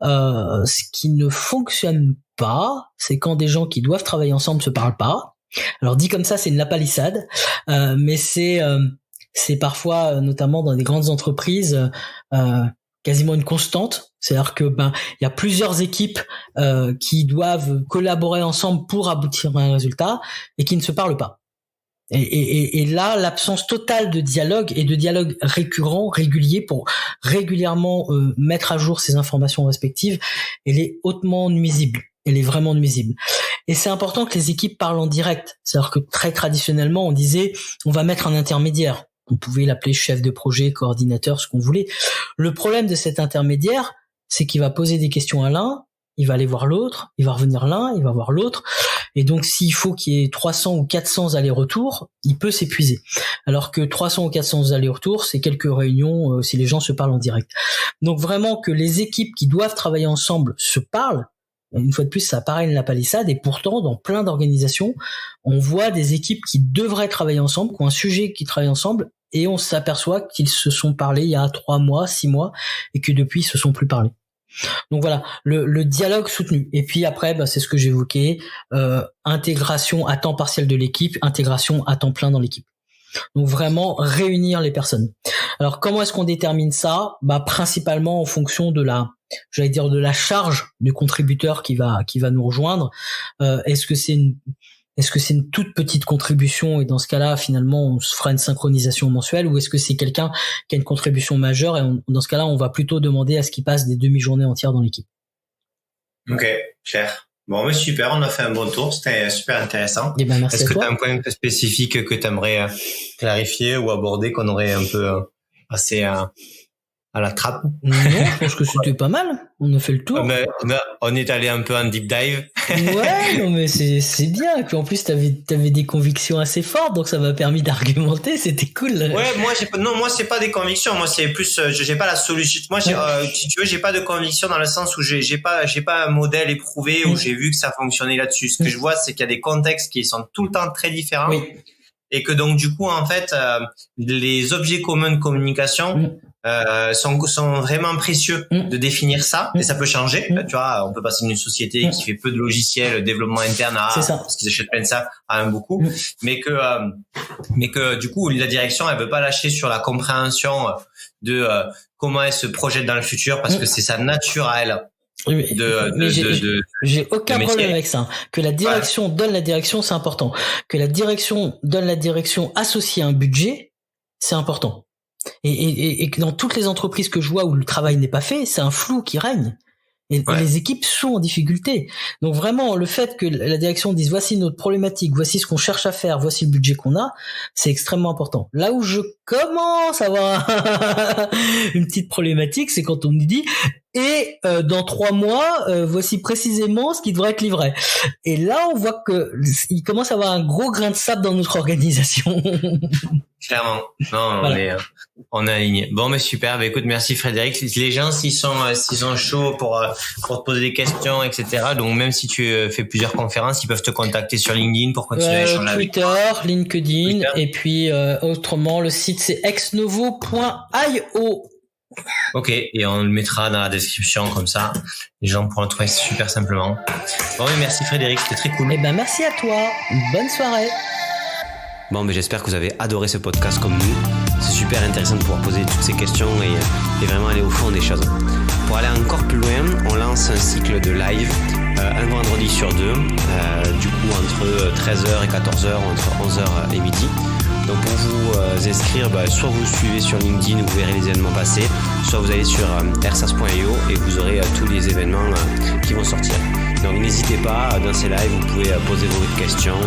Ce qui ne fonctionne pas, c'est quand des gens qui doivent travailler ensemble se parlent pas. Alors dit comme ça, c'est une lapalissade, mais c'est parfois, notamment dans des grandes entreprises, quasiment une constante. C'est-à-dire que il y a plusieurs équipes qui doivent collaborer ensemble pour aboutir à un résultat et qui ne se parlent pas. Et là, l'absence totale de dialogue et de dialogue récurrent, régulier, pour régulièrement mettre à jour ces informations respectives, elle est hautement nuisible. Elle est vraiment nuisible. Et c'est important que les équipes parlent en direct. C'est-à-dire que très traditionnellement, on disait, on va mettre un intermédiaire. On pouvait l'appeler chef de projet, coordinateur, ce qu'on voulait. Le problème de cet intermédiaire, c'est qu'il va poser des questions à l'un, il va aller voir l'autre, il va revenir l'un, il va voir l'autre. Et donc, s'il faut qu'il y ait 300 ou 400 allers-retours, il peut s'épuiser. Alors que 300 ou 400 allers-retours, c'est quelques réunions si les gens se parlent en direct. Donc vraiment que les équipes qui doivent travailler ensemble se parlent. Une fois de plus, ça paraît une lapalissade, et pourtant, dans plein d'organisations, on voit des équipes qui devraient travailler ensemble, qui ont un sujet qui travaille ensemble, et on s'aperçoit qu'ils se sont parlé il y a 3 mois, 6 mois, et que depuis, ils se sont plus parlé. Donc voilà, le dialogue soutenu. Et puis après, c'est ce que j'évoquais, intégration à temps partiel de l'équipe, intégration à temps plein dans l'équipe. Donc vraiment réunir les personnes. Alors comment est-ce qu'on détermine ça? Principalement en fonction de la charge du contributeur qui va nous rejoindre. Est-ce que c'est une toute petite contribution, et dans ce cas-là finalement on se fera une synchronisation mensuelle, ou est-ce que c'est quelqu'un qui a une contribution majeure, et dans ce cas-là on va plutôt demander à ce qu'il passe des demi-journées entières dans l'équipe. Ok, clair. Bon, mais super, on a fait un bon tour, c'était super intéressant. Merci. Est-ce que tu as un point spécifique que tu aimerais clarifier ou aborder, qu'on aurait un peu passé à la trappe? Non, je pense que c'était pas mal. On a fait le tour. On est allé un peu en deep dive. Ouais, non mais c'est bien. Et puis en plus t'avais des convictions assez fortes, donc ça m'a permis d'argumenter. C'était cool. Ouais, moi c'est pas des convictions. Moi c'est plus, j'ai pas la solution. Moi, si tu veux, j'ai pas de conviction dans le sens où j'ai pas un modèle éprouvé où j'ai vu que ça fonctionnait là-dessus. Ce que je vois, c'est qu'il y a des contextes qui sont tout le temps très différents. Oui. Et que donc du coup en fait les objets communs de communication sont vraiment précieux de définir ça, et ça peut changer. Tu vois, on peut passer d'une société qui fait peu de logiciels, développement interne parce qu'ils achètent plein de ça, à un beaucoup, mais que du coup la direction elle veut pas lâcher sur la compréhension de comment elle se projette dans le futur, parce que c'est sa nature à elle. Oui, j'ai aucun problème avec ça. Que la direction donne la direction, c'est important. Que la direction donne la direction associée à un budget, c'est important. Et que dans toutes les entreprises que je vois où le travail n'est pas fait, c'est un flou qui règne. Et les équipes sont en difficulté. Donc vraiment, le fait que la direction dise voici notre problématique, voici ce qu'on cherche à faire, voici le budget qu'on a, c'est extrêmement important. Là où je commence à avoir une petite problématique, c'est quand on nous dit et dans 3 mois, voici précisément ce qui devrait être livré. Et là, on voit que il commence à avoir un gros grain de sable dans notre organisation. Clairement. Non, voilà. On est aligné. Bon, mais super. Bah, écoute, merci Frédéric. Les gens, s'ils sont chauds pour te poser des questions, etc. Donc, même si tu fais plusieurs conférences, ils peuvent te contacter sur LinkedIn pour continuer à échanger avec Twitter, LinkedIn, et puis autrement, le site c'est exnovo.io. Ok, et on le mettra dans la description comme ça, les gens pourront le trouver super simplement. Bon, mais merci Frédéric, c'était très cool. Eh ben merci à toi, bonne soirée. Bon, mais j'espère que vous avez adoré ce podcast comme nous. C'est super intéressant de pouvoir poser toutes ces questions et vraiment aller au fond des choses. Pour aller encore plus loin, on lance un cycle de live un vendredi sur 2, du coup entre 13h et 14h, entre 11h et midi. Donc pour vous inscrire, soit vous suivez sur LinkedIn où vous verrez les événements passer, soit vous allez sur ersas.io et vous aurez tous les événements qui vont sortir. Donc n'hésitez pas, dans ces lives, vous pouvez poser vos questions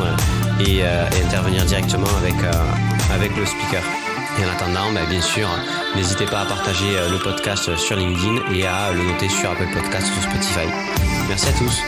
et intervenir directement avec le speaker. Et en attendant, bien sûr, n'hésitez pas à partager le podcast sur LinkedIn et à le noter sur Apple Podcasts ou Spotify. Merci à tous.